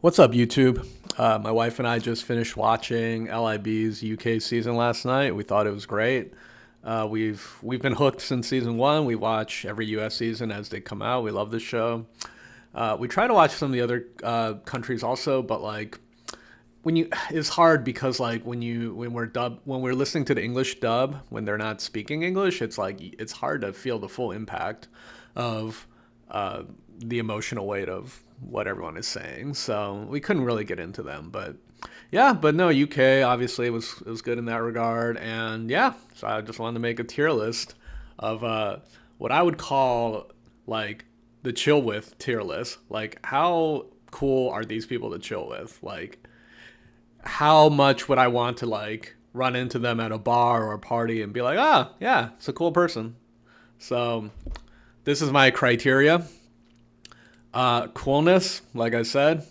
What's up, YouTube? My wife and I just finished watching LIB's UK season last night. We thought it was great. We've been hooked since season one. We watch every US season as they come out. We love this show. We try to watch some of the other countries also, but like when you, it's hard because like when we're listening to the English dub when they're not speaking English, it's like it's hard to feel the full impact of uh, the emotional weight of what everyone is saying. So we couldn't really get into them, but yeah, but no, UK obviously was good in that regard, and yeah, so I just wanted to make a tier list of what I would call like the chill with tier list. Like how cool are these people to chill with? Like how much would I want to like run into them at a bar or a party and be like, ah, yeah, it's a cool person. So this is my criteria. Coolness, like I said,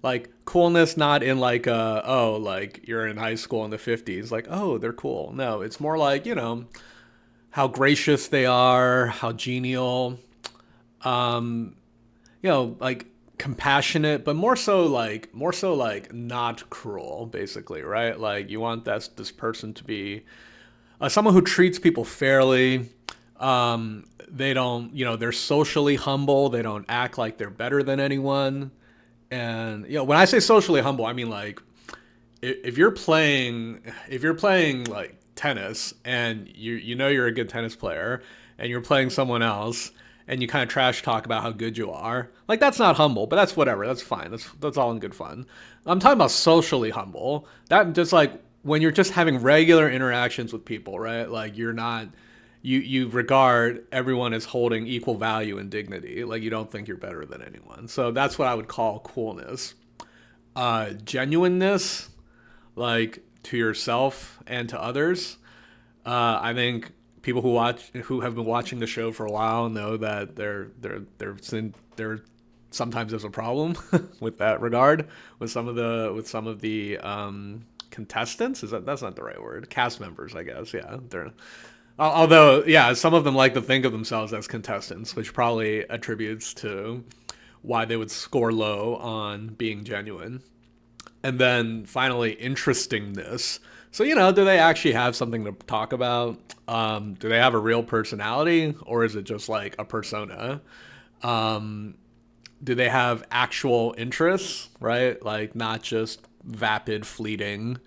like coolness, not in like oh, like you're in high school in the 50s, like oh, they're cool. No, it's more like how gracious they are, how genial, um, like compassionate, but more so like not cruel, basically, right? Like you want this person to be someone who treats people fairly. They don't, they're socially humble. They don't act like they're better than anyone. And when I say socially humble, I mean like if you're playing like tennis and you know you're a good tennis player and you're playing someone else and you kind of trash talk about how good you are, like that's not humble, but that's whatever. That's fine. That's all in good fun. I'm talking about socially humble. That just like when you're just having regular interactions with people, right? Like you're not you regard everyone as holding equal value and dignity. Like you don't think you're better than anyone. So that's what I would call coolness. Genuineness, like to yourself and to others. I think people who have been watching the show for a while know that there sometimes there's a problem with that regard with some of the contestants. That's not the right word? Cast members, I guess. Yeah, they're although yeah, some of them like to think of themselves as contestants, which probably attributes to why they would score low on being genuine. And then finally, interestingness. So, do they actually have something to talk about? Do they have a real personality or is it just like a persona? Um, do they have actual interests, right? Like not just vapid, fleeting.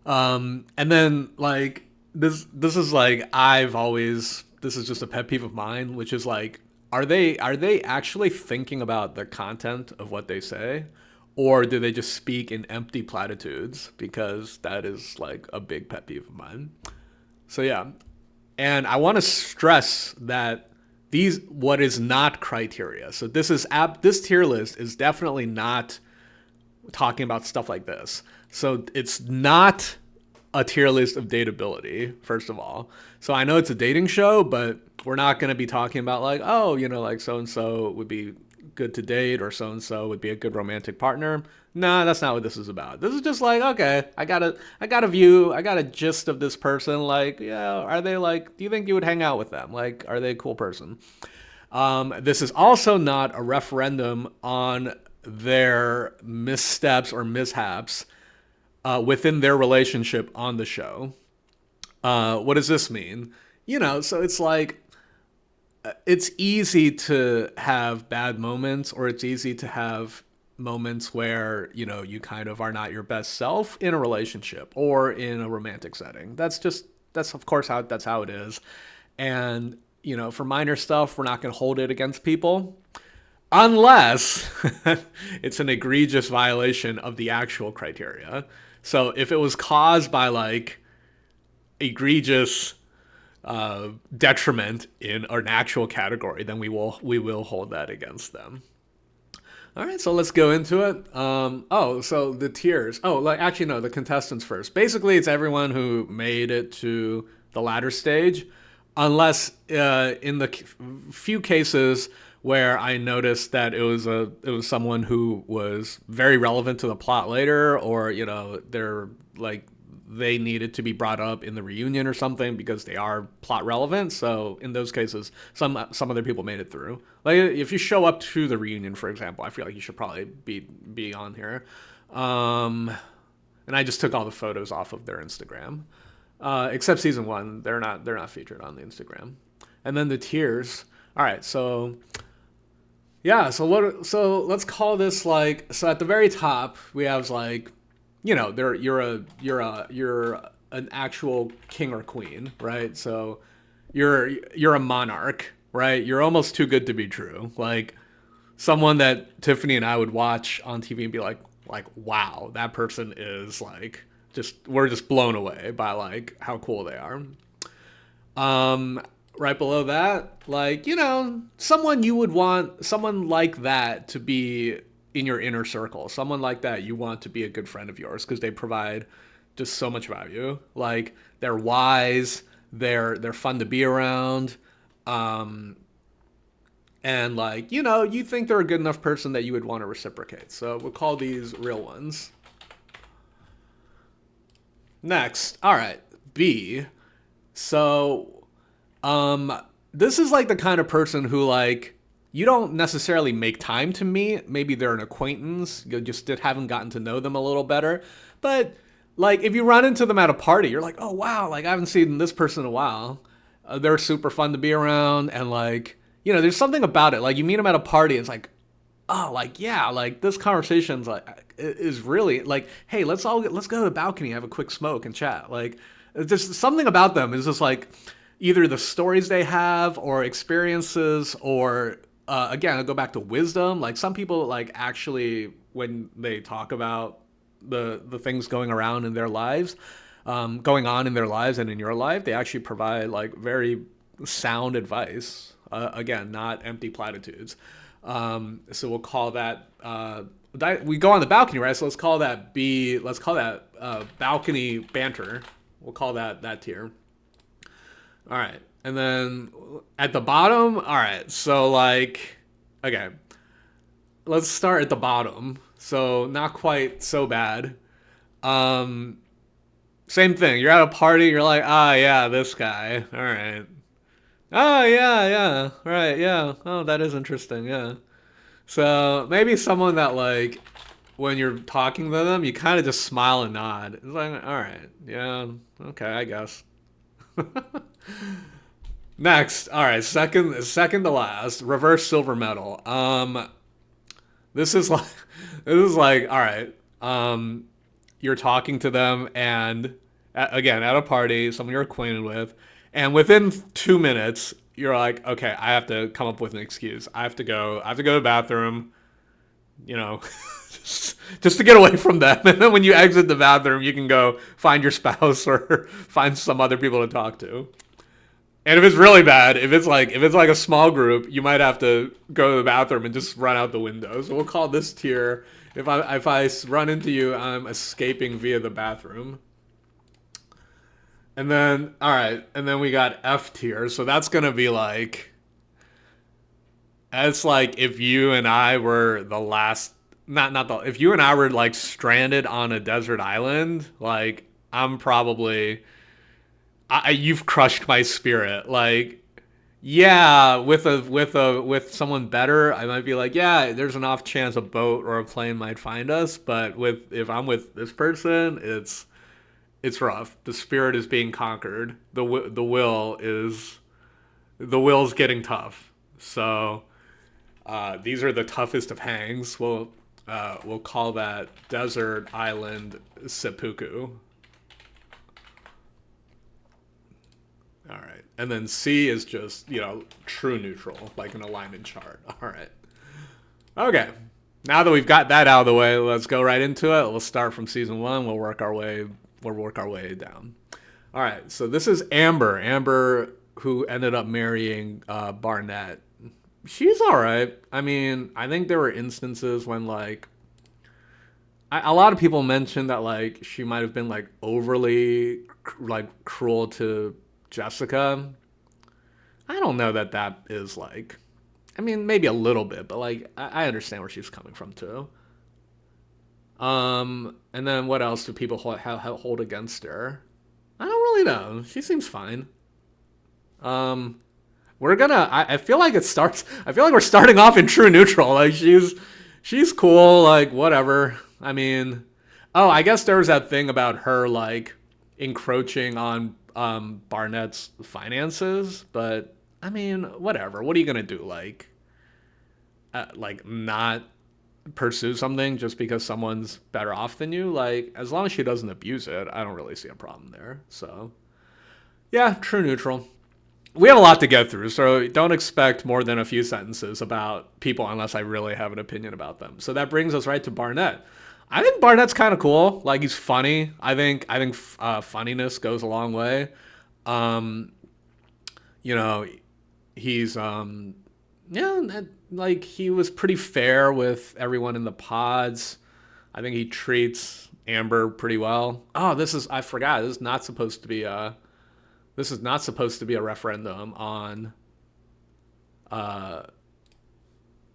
And then like this is like this is just a pet peeve of mine, which is like are they actually thinking about the content of what they say, or do they just speak in empty platitudes? Because that is like a big pet peeve of mine. So yeah, and I want to stress that these what is not criteria. So this tier list is definitely not talking about stuff like this. So it's not a tier list of dateability, first of all. So I know it's a dating show, but we're not going to be talking about like, oh, like so and so would be good to date or so and so would be a good romantic partner. Nah, that's not what this is about. This is just like, okay, I got a gist of this person. Like, yeah, are they like, do you think you would hang out with them? Like, are they a cool person? This is also not a referendum on their missteps or mishaps within their relationship on the show. What does this mean? So it's like it's easy to have bad moments, or it's easy to have moments where you kind of are not your best self in a relationship or in a romantic setting. That's of course how it is. And for minor stuff, we're not going to hold it against people unless it's an egregious violation of the actual criteria. So if it was caused by like egregious detriment in an actual category, then we will hold that against them. All right, so let's go into it. So the tiers. Oh, like actually no, the contestants first. Basically, it's everyone who made it to the ladder stage, unless in the few cases where I noticed that it was someone who was very relevant to the plot later, or they're like they needed to be brought up in the reunion or something because they are plot relevant. So in those cases, some other people made it through. Like if you show up to the reunion, for example, I feel like you should probably be on here. Um, and I just took all the photos off of their Instagram, except season one. They're not featured on the Instagram. And then the tiers. All right, so yeah, so let's call this like, so at the very top we have like, there you're an actual king or queen, right? So you're a monarch, right? You're almost too good to be true. Like someone that Tiffany and I would watch on TV and be like wow, that person is like, just we're just blown away by like how cool they are. Um, right below that, like, someone you would want, someone like that to be in your inner circle. Someone like that you want to be a good friend of yours because they provide just so much value. Like they're wise, they're fun to be around, um, and like, you think they're a good enough person that you would want to reciprocate. So we'll call these real ones. Next, all right, B. So this is like the kind of person who like you don't necessarily make time to meet. Maybe they're an acquaintance. You just haven't gotten to know them a little better. But like if you run into them at a party, you're like, oh wow, like I haven't seen this person in a while. They're super fun to be around, and like there's something about it. Like you meet them at a party, it's like, oh, like yeah, like this conversation's like is really like, hey, let's go to the balcony, have a quick smoke and chat. Like there's something about them is just like either the stories they have or experiences or again, I'll go back to wisdom. Like some people like actually when they talk about the things going on in their lives and in your life, they actually provide like very sound advice. Again, not empty platitudes. So we'll call that we go on the balcony, right? So let's call that balcony banter. We'll call that tier. All right. And then at the bottom, all right. So like, okay, let's start at the bottom. So not quite so bad. Um, Same thing. You're at a party. You're like, ah, yeah, this guy. All right. Oh, yeah, yeah. Right. Yeah. Oh, that is interesting. Yeah. So maybe someone that like when you're talking to them, you kind of just smile and nod. It's like, all right, yeah, okay, I guess. Next, all right, second to last, reverse silver medal. This is like, all right. You're talking to them, and again at a party, someone you're acquainted with, and within 2 minutes, you're like, okay, I have to come up with an excuse. I have to go. I have to go to the bathroom. You know, just to get away from them. And then when you exit the bathroom, you can go find your spouse or find some other people to talk to. And if it's really bad, if it's like a small group, you might have to go to the bathroom and just run out the window. So we'll call this tier. If I run into you, I'm escaping via the bathroom. And then all right, and then we got F tier. So that's gonna be like, it's like if you and I were the last, not the, if you and I were like stranded on a desert island, like I'm probably, you've crushed my spirit. Like, yeah, with someone better, I might be like, yeah, there's an off chance a boat or a plane might find us. But if I'm with this person, it's rough. The spirit is being conquered. The will's getting tough. So these are the toughest of hangs. We'll call that desert island seppuku. All right, and then C is just true neutral, like an alignment chart. All right. Okay. Now that we've got that out of the way, let's go right into it. We'll start from season one. We'll work our way. We'll work our way down. All right. So this is Amber. Amber, who ended up marrying Barnett. She's all right. I mean, I think there were instances when like a lot of people mentioned that like she might have been like overly like cruel to Jessica. I don't know that is like. I mean, maybe a little bit, but like I understand where she's coming from too. And then what else do people hold against her? I don't really know. She seems fine. Um, we're gonna. I feel like it starts. I feel like we're starting off in true neutral. Like she's cool. Like whatever. I mean, oh, I guess there was that thing about her like encroaching on Barnett's finances, but I mean, whatever. What are you gonna do? Like not pursue something just because someone's better off than you? Like as long as she doesn't abuse it, I don't really see a problem there. So yeah, true neutral. We have a lot to get through, so don't expect more than a few sentences about people unless I really have an opinion about them. So that brings us right to Barnett. I think Barnett's kind of cool. Like he's funny. I think funniness goes a long way. Um, you know, he's yeah, like he was pretty fair with everyone in the pods. I think he treats Amber pretty well. Oh, this is I forgot. This is not supposed to be a referendum uh,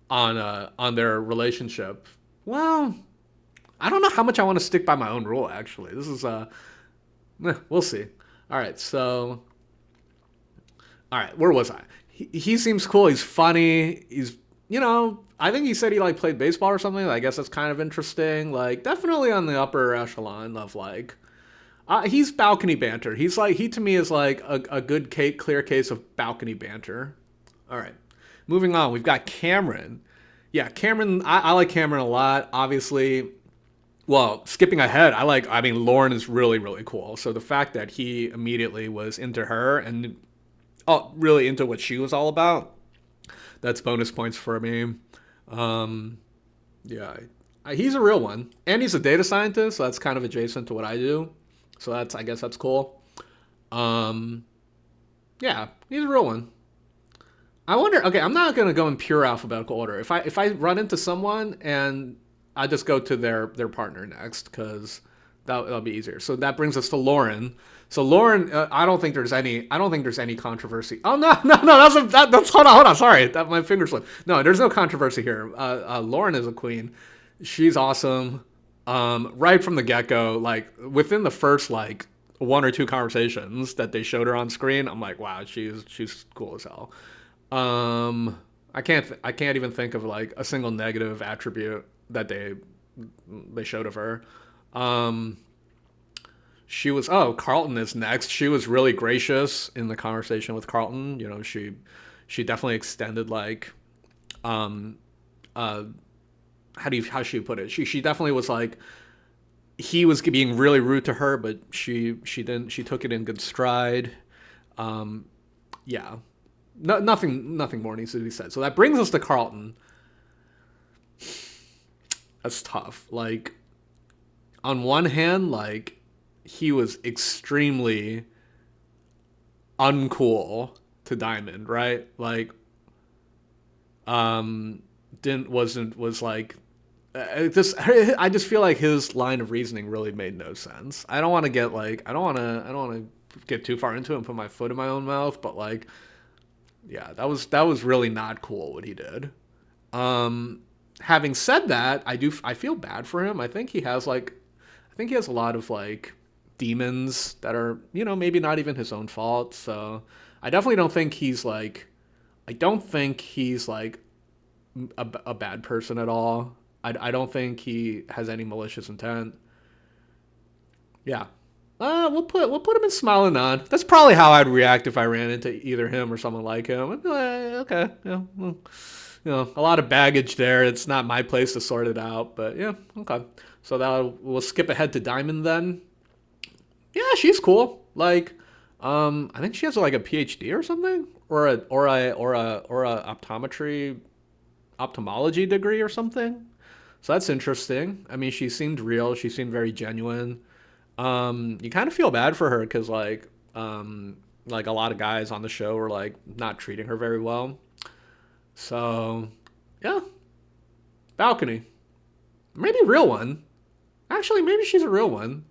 on their relationship. Well, I don't know how much I want to stick by my own rule. Actually, this is we'll see. All right, so all right, where was I? He seems cool. He's funny. I think he said he like played baseball or something. I guess that's kind of interesting. Like definitely on the upper echelon of like he's balcony banter. He to me is like a good clear case of balcony banter. All right, moving on. We've got Cameron. Yeah, Cameron. I like Cameron a lot. Obviously, well, skipping ahead, I mean, Lauren is really really cool. So the fact that he immediately was into her and really into what she was all about, that's bonus points for me. Um, yeah, he's a real one, and he's a data scientist. So that's kind of adjacent to what I do. So I guess that's cool. Um, yeah, he's a real one. I wonder. Okay, I'm not gonna go in pure alphabetical order. If I run into someone and I just go to their partner next because that'll be easier. So that brings us to Lauren. So Lauren, I don't think there's any controversy. Oh no no no that's hold on sorry that my finger slipped. No, there's no controversy here. Lauren is a queen. She's awesome. Right from the get go, like within the first like one or two conversations that they showed her on screen, I'm like, wow, she's cool as hell. I can't even think of like a single negative attribute that they showed of her. Um, she was Carlton is next. She was really gracious in the conversation with Carlton. She definitely extended like um uh how should you put it? She definitely was like he was being really rude to her, but she took it in good stride. Um, yeah, nothing more needs to be said. So that brings us to Carlton. That's tough. Like on one hand, like he was extremely uncool to Diamond, right? Like didn't wasn't was like I just feel like his line of reasoning really made no sense. I don't want to get too far into it and put my foot in my own mouth, but like yeah, that was really not cool what he did. Um Having said that, I feel bad for him. I think he has a lot of like demons that are, maybe not even his own fault. So I definitely don't think I don't think he's like a bad person at all. I don't think he has any malicious intent. Yeah. We'll put him in smiling on. That's probably how I'd react if I ran into either him or someone like him. I'd be like, okay, yeah, well, a lot of baggage there. It's not my place to sort it out, but yeah, okay. So that we'll skip ahead to Diamond then. Yeah, she's cool. Like, I think she has like a PhD or something, or a ophthalmology degree or something. So that's interesting. I mean, she seemed real. She seemed very genuine. You kind of feel bad for her because like a lot of guys on the show were like not treating her very well. So yeah, balcony, maybe real one. Actually, maybe she's a real one.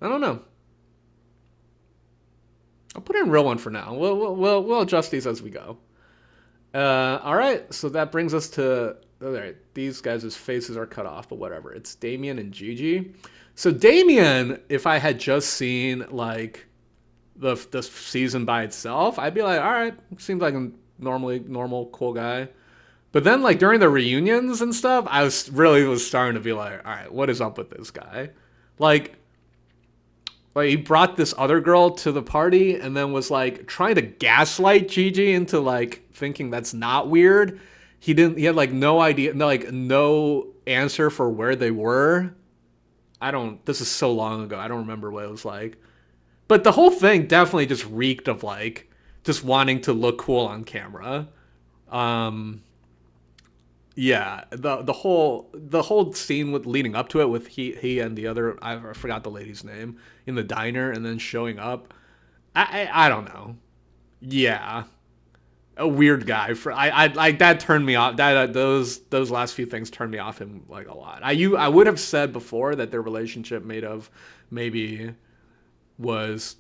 I don't know. I'll put in real one for now. We'll adjust these as we go. All right, so that brings us to all right, these guys' faces are cut off, but whatever. It's Damien and Gigi. So Damien, if I had just seen like the season by itself, I'd be like, all right, seems like a normally normal cool guy. But then like during the reunions and stuff, I was starting to be like, all right, what is up with this guy? Like he brought this other girl to the party and then was like trying to gaslight Gigi into like thinking that's not weird. He had like no idea, no, like no answer for where they were. This is so long ago. I don't remember what it was like. But the whole thing definitely just reeked of like just wanting to look cool on camera. Um, yeah, the whole scene with leading up to it with he and the other, I forgot the lady's name, in the diner and then showing up. I don't know. Yeah, a weird guy. For I like that turned me off. That those last few things turned me off him like a lot. I would have said before that their relationship made of maybe was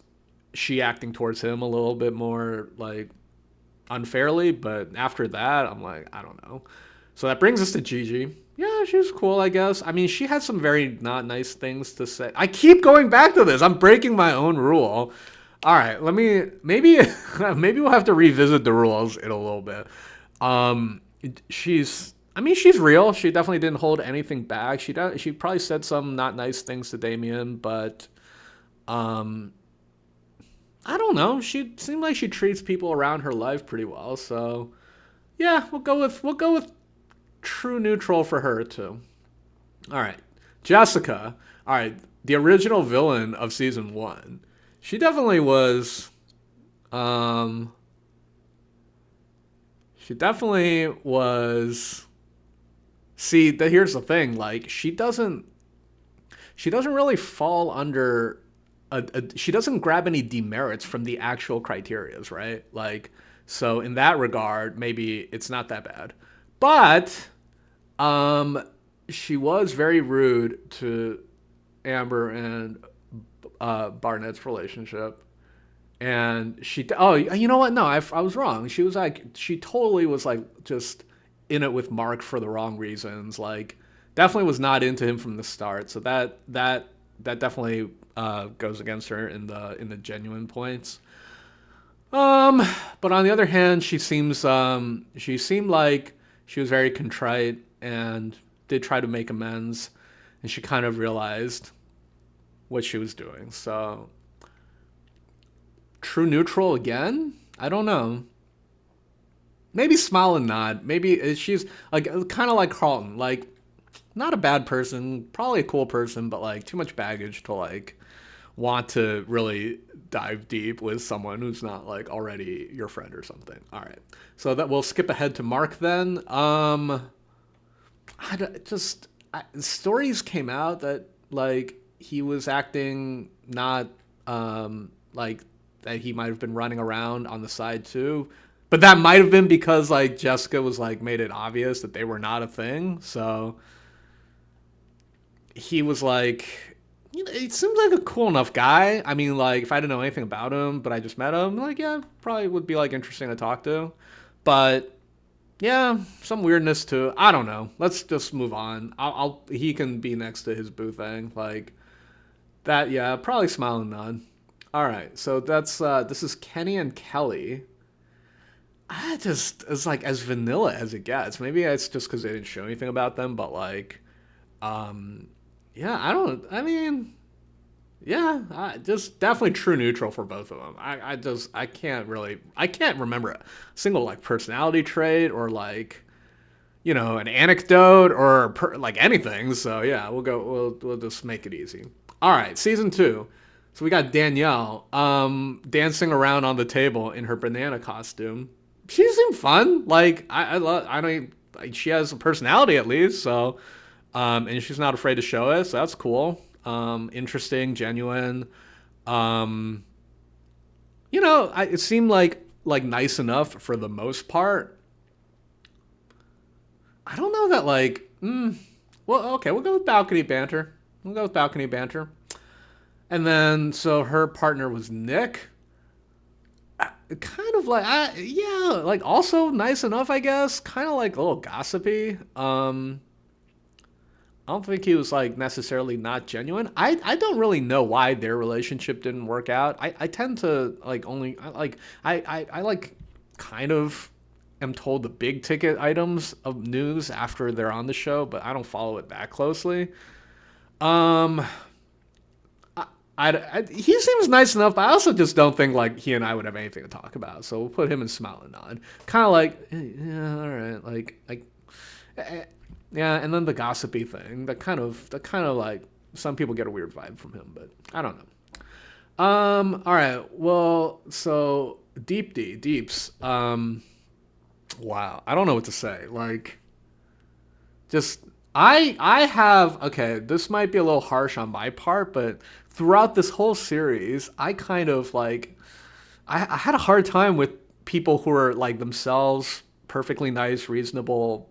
she acting towards him a little bit more like unfairly, but after that, I'm like, I don't know. So that brings us to Gigi. Yeah, she's cool, I guess. I mean, she had some very not nice things to say. I keep going back to this. I'm breaking my own rule. All right, let me maybe maybe we'll have to revisit the rules in a little bit. Um, I mean, she's real. She definitely didn't hold anything back. She probably said some not nice things to Damien, but um, I don't know. She seemed like she treats people around her life pretty well. So yeah, we'll go with true neutral for her too. All right, Jessica. All right, the original villain of season one. She definitely was. Um, she definitely was. See, here's the thing. Like, she doesn't really fall under she doesn't grab any demerits from the actual criterias, right? Like, so in that regard, maybe it's not that bad. But um, she was very rude to Amber and Barnett's relationship. And oh, you know what? No, I was wrong. She totally was like just in it with Mark for the wrong reasons. Like, definitely was not into him from the start. So that definitely goes against her in the genuine points. Um, but on the other hand, she seemed like she was very contrite and did try to make amends, and she kind of realized what she was doing. So true neutral again? I don't know. Maybe smile and nod. Maybe she's like kind of like Carlton, like not a bad person, probably a cool person, but like too much baggage to like want to really dive deep with someone who's not like already your friend or something. All right, so that we'll skip ahead to Mark then. Stories came out that like he was acting not like that he might have been running around on the side too. But that might have been because like Jessica was like made it obvious that they were not a thing. So he was like, he seems like a cool enough guy. I mean, like if I didn't know anything about him, but I just met him, like yeah, probably would be like interesting to talk to. But yeah, some weirdness too. I don't know. Let's just move on. He can be next to his boo thing like that. Yeah, probably smile and nod. All right, so this is Kenny and Kelly. It's like as vanilla as it gets. Maybe it's just because they didn't show anything about them, but like, um, yeah, I mean, yeah, just definitely true neutral for both of them. I can't remember a single like personality trait or like, an anecdote or like anything. So yeah, we'll just make it easy. All right, season two. So we got Danielle, dancing around on the table in her banana costume. She seemed fun. Like I don't. Like, she has a personality at least. So, and she's not afraid to show it. So that's cool. Interesting, genuine. Um, it seemed like nice enough for the most part. I don't know that like. Well, okay, we'll go with balcony banter. We'll go with balcony banter. And then so her partner was Nick. kind of like yeah, like also nice enough, I guess. Kind of like a little gossipy. I don't think he was like necessarily not genuine. I don't really know why their relationship didn't work out. I tend to like only I like kind of am told the big ticket items of news after they're on the show, but I don't follow it that closely. Um, he seems nice enough, but I also just don't think like he and I would have anything to talk about. So we'll put him in Smile and Nod. Kind of like, yeah, all right, like, eh, yeah. And then the gossipy thing, that kind of like some people get a weird vibe from him, but I don't know. All right, well, so deeps. Wow, I don't know what to say. Like, just I have okay, this might be a little harsh on my part, but throughout this whole series, I kind of like I had a hard time with people who are like themselves perfectly nice, reasonable,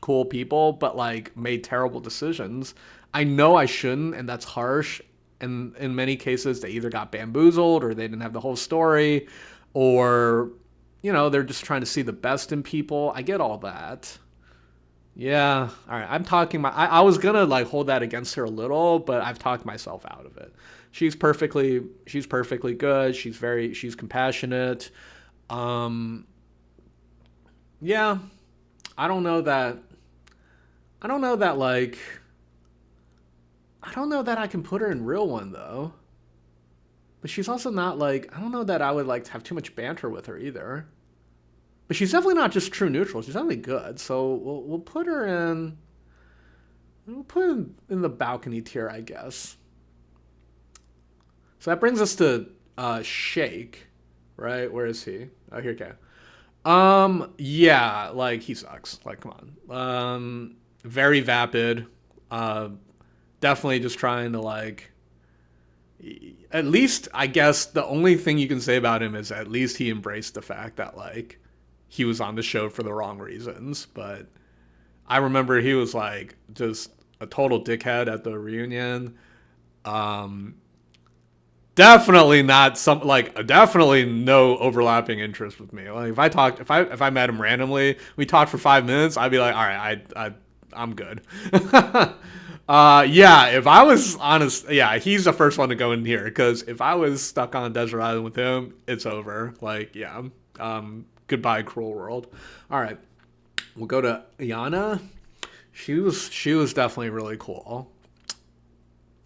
cool people, but like made terrible decisions. I know I shouldn't, and that's harsh. And in many cases, they either got bamboozled or they didn't have the whole story, or they're just trying to see the best in people. I get all that. Yeah. All right. I'm talking I was gonna like hold that against her a little, but I've talked myself out of it. She's perfectly good. She's compassionate. Um yeah. I don't know that I don't know that like I don't know that I can put her in real one though. But she's also not like I don't know that I would like to have too much banter with her either. But she's definitely not just true neutral. She's definitely good. So we'll put her in. We'll put her in the balcony tier, I guess. So that brings us to Shake, right? Where is he? Oh, here, okay. Yeah, like he sucks. Like, come on. Very vapid. Uh, Definitely just trying to like. At least, I guess the only thing you can say about him is at least he embraced the fact that like he was on the show for the wrong reasons. But I remember he was like just a total dickhead at the reunion. Um, Definitely not some like definitely no overlapping interest with me. Like if I met him randomly, we talked for 5 minutes, I'd be like, all right, I'm good. Yeah, if I was honest, yeah, he's the first one to go in here because if I was stuck on a desert island with him, it's over. Like, yeah, goodbye, cruel world. All right, we'll go to Iana. She was definitely really cool.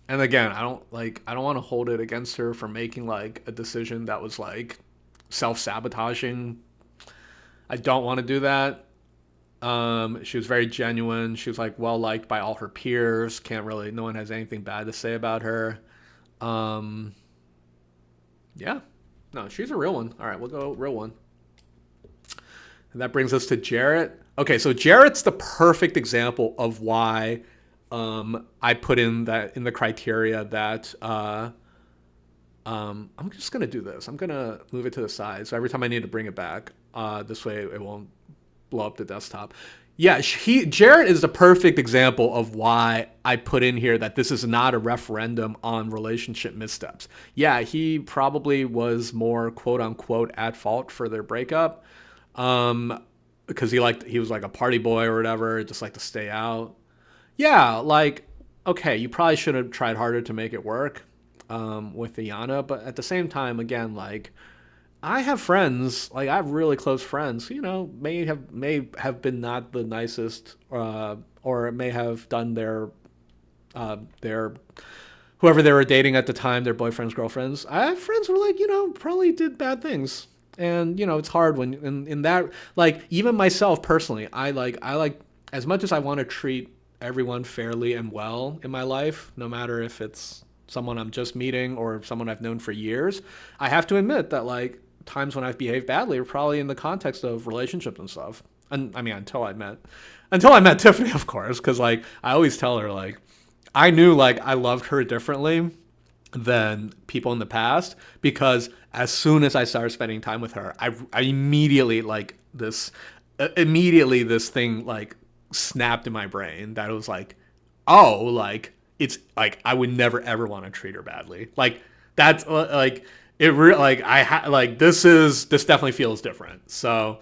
And again, I don't want to hold it against her for making like a decision that was like self-sabotaging. I don't want to do that. She was very genuine. She was like well liked by all her peers. Can't really no one has anything bad to say about her. Um yeah. No, she's a real one. All right, we'll go real one. And that brings us to Jarrett. Okay, so Jarrett's the perfect example of why I put in that in the criteria that I'm just gonna do this. I'm gonna move it to the side. So every time I need to bring it back, this way it won't blow up the desktop. Yeah, Jarrett is the perfect example of why I put in here that this is not a referendum on relationship missteps. Yeah, he probably was more quote unquote at fault for their breakup, because he was like a party boy or whatever, just like to stay out. Yeah, like okay, you probably should have tried harder to make it work with Iana, but at the same time, again, like I have friends, like I have really close friends, who, may have been not the nicest, or may have done their whoever they were dating at the time, their boyfriends, girlfriends. I have friends who like probably did bad things, and it's hard when in that like even myself personally, I like as much as I want to treat everyone fairly and well in my life, no matter if it's someone I'm just meeting or someone I've known for years. I have to admit that like times when I've behaved badly are probably in the context of relationships and stuff. And I mean, until I met Tiffany, of course, because like I always tell her like I knew like I loved her differently than people in the past because as soon as I started spending time with her, I immediately like this immediately this thing like snapped in my brain that it was like, oh, like it's like I would never ever want to treat her badly. Like that's like like like this definitely feels different. So,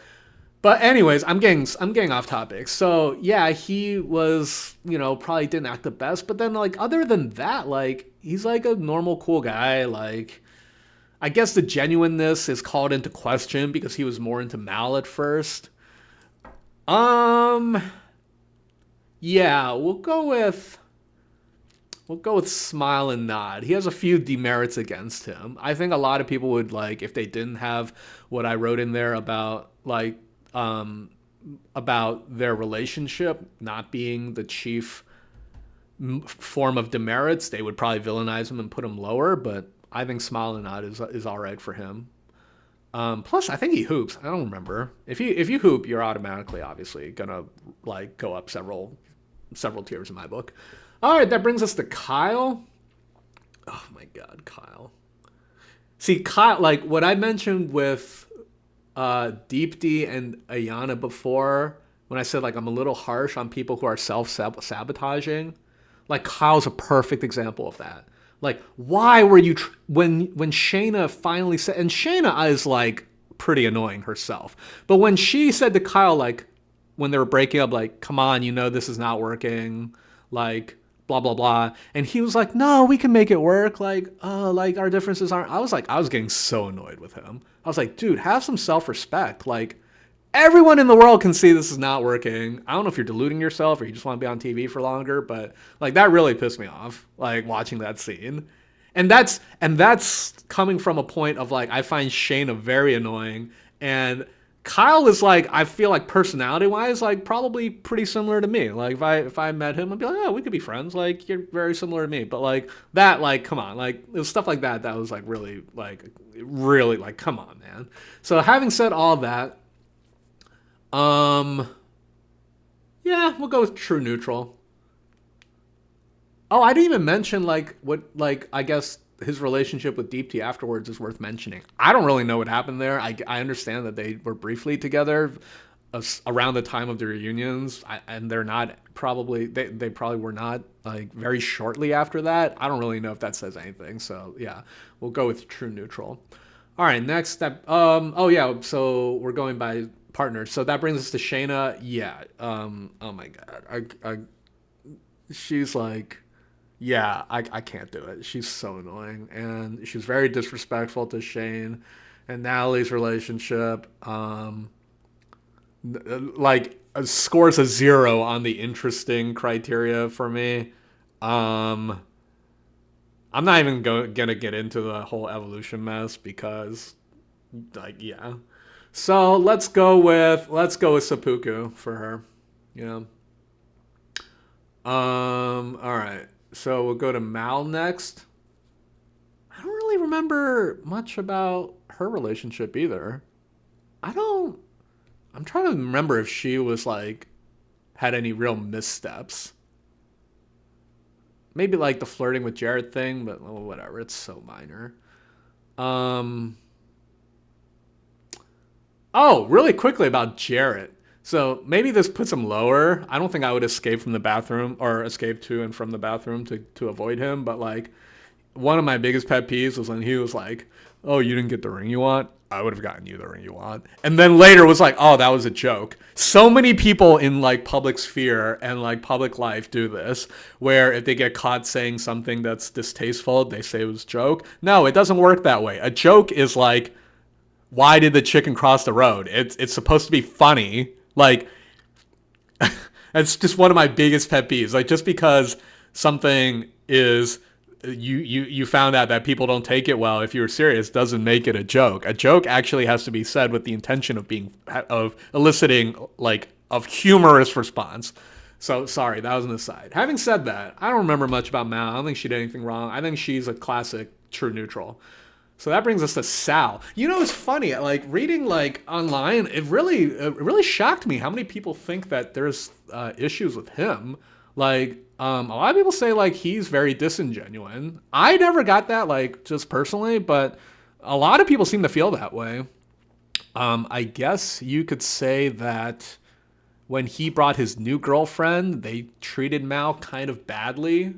but anyways, I'm getting off topic. So yeah, he was, probably didn't act the best, but then like other than that, like he's like a normal cool guy. Like I guess the genuineness is called into question because he was more into Mal at first. Um, yeah, we'll go with smile and nod. He has a few demerits against him. I think a lot of people would like if they didn't have what I wrote in there about um about their relationship not being the chief form of demerits, they would probably villainize him and put him lower. But I think Smile and Nod is all right for him. Plus, I think he hoops. I don't remember if you hoop, you're automatically obviously gonna like go up several tiers in my book. All right, that brings us to Kyle. Oh my God, Kyle. See, Kyle, like what I mentioned with Deepti and Ayana before, when I said like I'm a little harsh on people who are self sabotaging, like Kyle's a perfect example of that. Like, why were you when Shayna finally said, and Shayna is like pretty annoying herself, but when she said to Kyle, like when they were breaking up, like, come on, this is not working, like blah blah blah, and he was like, no, we can make it work, like our differences aren't. I was getting so annoyed with him. I was like, dude, have some self-respect. Like everyone in the world can see this is not working. I don't know if you're deluding yourself or you just want to be on TV for longer, but like that really pissed me off, like watching that scene. And that's coming from a point of like I find Shayna very annoying, and Kyle is like, I feel like personality wise, like probably pretty similar to me. Like if I met him, I'd be like, oh, we could be friends. Like you're very similar to me. But like that, like come on, like it was stuff like that that was like really like come on, man. So having said all that, um, yeah, we'll go with true neutral. Oh, I didn't even mention like what like I guess his relationship with Deepti afterwards is worth mentioning. I don't really know what happened there. I understand that they were briefly together around the time of the reunions, and they're not probably they probably were not like very shortly after that. I don't really know if that says anything. So yeah, we'll go with true neutral. All right, next step. Oh yeah, so we're going by partners. So that brings us to Shayna. Yeah. Oh my God. She's like, yeah, I can't do it. She's so annoying, and she's very disrespectful to Shane and Natalie's relationship. Like scores a 0 on the interesting criteria for me. Um, I'm not even gonna get into the whole evolution mess because, like, yeah. So let's go with Seppuku for her. Yeah. All right. So we'll go to Mal next. I don't really remember much about her relationship either. I don't. I'm trying to remember if she was like had any real missteps. Maybe like the flirting with Jared thing, but well, whatever. It's so minor. Um. Oh, really quickly about Jarrett. So maybe this puts him lower. I don't think I would escape from the bathroom or escape to and from the bathroom to avoid him. But like one of my biggest pet peeves was when he was like, "Oh, you didn't get the ring you want. I would have gotten you the ring you want." And then later was like, "Oh, that was a joke." So many people in like public sphere and like public life do this, where if they get caught saying something that's distasteful, they say it was a joke. No, it doesn't work that way. A joke is like, why did the chicken cross the road? It's supposed to be funny. Like that's just one of my biggest pet peeves. Like just because something is you found out that people don't take it well if you were serious doesn't make it a joke. A joke actually has to be said with the intention of eliciting like of humorous response. So sorry, that was an aside. Having said that, I don't remember much about Mal. I don't think she did anything wrong. I think she's a classic true neutral. So that brings us to Sal. It's funny. Like reading like online, it really shocked me how many people think that there's issues with him. Like a lot of people say like he's very disingenuous. I never got that like just personally, but a lot of people seem to feel that way. I guess you could say that when he brought his new girlfriend, they treated Mal kind of badly.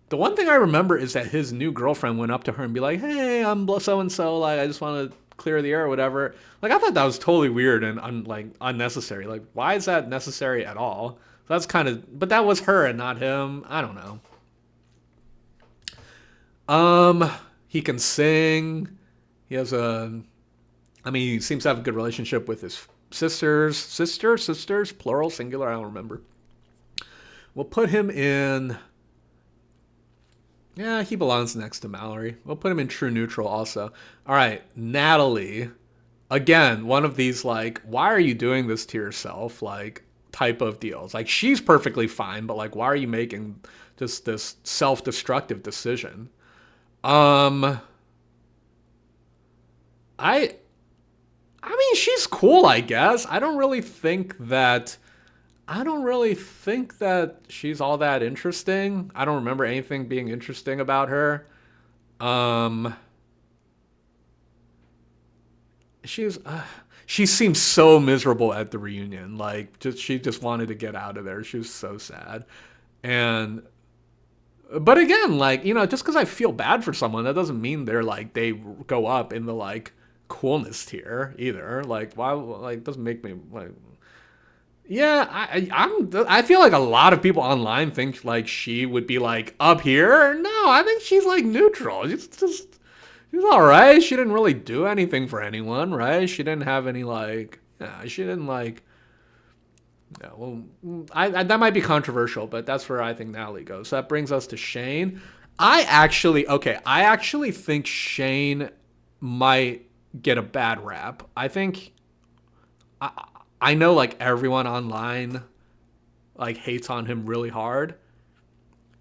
The one thing I remember is that his new girlfriend went up to her and be like, "Hey, I'm so and so. Like, I just want to clear the air or whatever." Like, I thought that was totally weird and like unnecessary. Like, why is that necessary at all? That's kind of, but that was her and not him. I don't know. Um, he can sing. He has a. I mean, he seems to have a good relationship with his sisters, plural, singular. I don't remember. We'll put him in. Yeah, he belongs next to Mallory. We'll put him in true neutral also. All right, Natalie. Again, one of these like, why are you doing this to yourself? Like type of deals. Like she's perfectly fine, but like, why are you making just this self-destructive decision? Um, I I mean, she's cool, I guess. I don't really think that she's all that interesting. I don't remember anything being interesting about her. Um, she's she seems so miserable at the reunion. Like just she just wanted to get out of there. She was so sad. And but again, like, just cuz I feel bad for someone, that doesn't mean they go up in the like coolness tier either. Like why like doesn't make me like yeah, I feel like a lot of people online think like she would be like up here. No, I think she's like neutral. She's all right. She didn't really do anything for anyone, right? She didn't have any like yeah, she didn't like yeah, well, that might be controversial, but that's where I think Natalie goes. So that brings us to Shane. I actually think Shane might get a bad rap. I know like everyone online like hates on him really hard.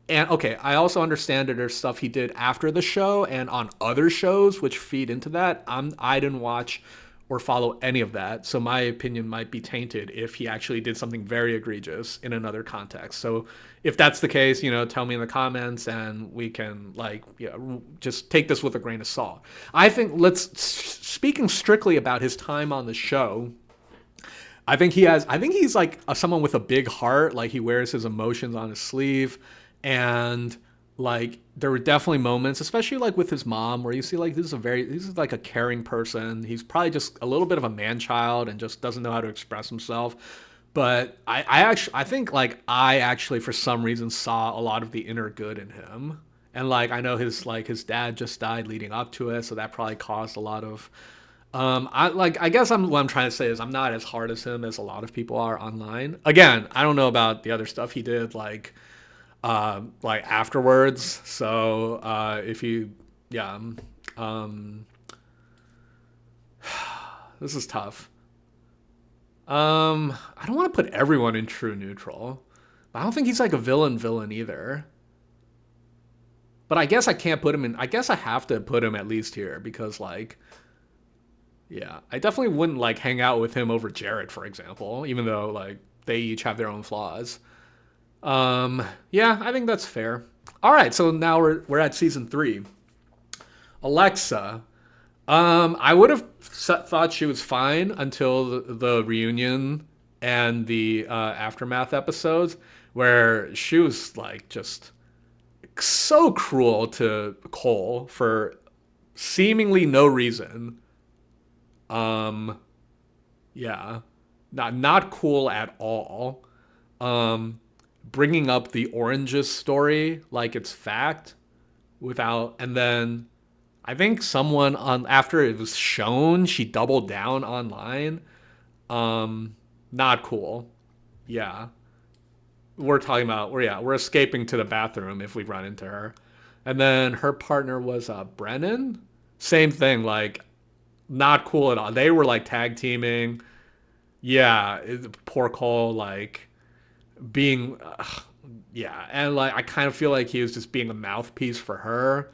And okay, I also understand that there's stuff he did after the show and on other shows which feed into that. I didn't watch or follow any of that, so my opinion might be tainted if he actually did something very egregious in another context. So if that's the case, tell me in the comments and we can like just take this with a grain of salt. I think let's speaking strictly about his time on the show. I think he's like someone with a big heart. Like he wears his emotions on his sleeve, and like there were definitely moments, especially like with his mom, where you see like this is like a caring person. He's probably just a little bit of a man child and just doesn't know how to express himself. But I think like I actually for some reason saw a lot of the inner good in him. And like I know his dad just died leading up to it, so that probably caused a lot of I guess what I'm trying to say is I'm not as hard as him as a lot of people are online. Again, I don't know about the other stuff he did like afterwards. So if you yeah, um, this is tough. I don't want to put everyone in true neutral. I don't think he's like a villain either. But I guess I can't put him in. I guess I have to put him at least here because like yeah, I definitely wouldn't like hang out with him over Jared, for example, even though like they each have their own flaws. Yeah, I think that's fair. All right, so now we're at season 3. Alexa. I would have thought she was fine until the reunion and the aftermath episodes, where she was like just so cruel to Cole for seemingly no reason. Um, yeah, not cool at all. Um, Bringing up the oranges story like it's fact and then I think someone on after it was shown, she doubled down online. Not cool. Yeah, we're talking about we're escaping to the bathroom if we run into her, and then her partner was Brennan. Same thing, like not cool at all. They were like tag teaming. Yeah, poor Cole, like being, yeah, and like I kind of feel like he was just being a mouthpiece for her.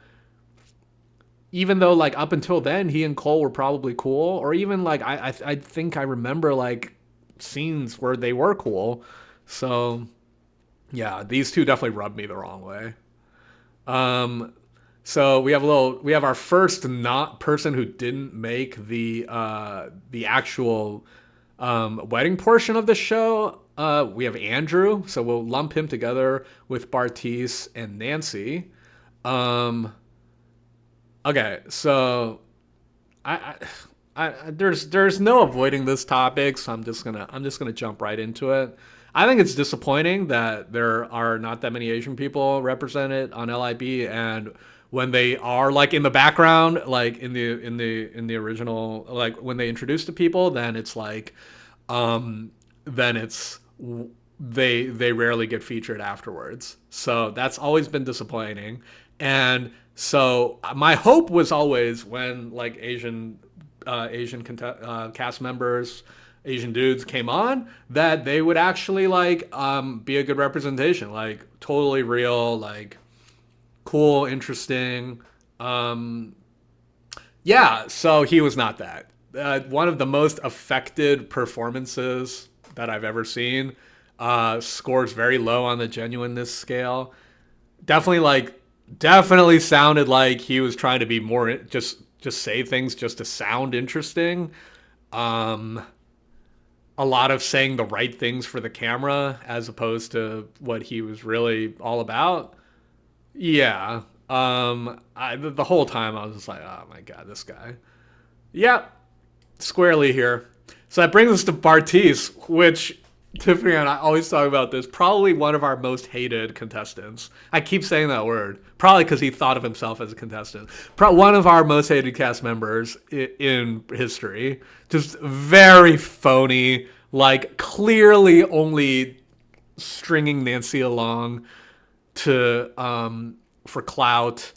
Even though like up until then, he and Cole were probably cool, or even like I think I remember like scenes where they were cool. So yeah, these two definitely rubbed me the wrong way. Um, so we have our first not person who didn't make the actual wedding portion of the show. We have Andrew, so we'll lump him together with Bartice and Nancy. Um, okay, so I, there's no avoiding this topic, so I'm just gonna jump right into it. I think it's disappointing that there are not that many Asian people represented on LIB, and when they are like in the background, like in the original, like when they introduce the people, then it's like, um, then it's they rarely get featured afterwards. So that's always been disappointing. And so my hope was always when like Asian cast members, Asian dudes came on, that they would actually like be a good representation, like totally real, like cool, interesting. Um, yeah, so he was not that. One of the most affected performances that I've ever seen. Scores very low on the genuineness scale. Definitely like definitely sounded like he was trying to be more just say things just to sound interesting. Um, a lot of saying the right things for the camera as opposed to what he was really all about. Yeah. The whole time I was just like, oh my god, this guy. Yep, squarely here. So that brings us to Bartiz, which Tiffany and I always talk about this. Probably one of our most hated contestants. I keep saying that word. Probably because he thought of himself as a contestant. One of our most hated cast members in history. Just very phony. Like clearly only stringing Nancy along to for clout.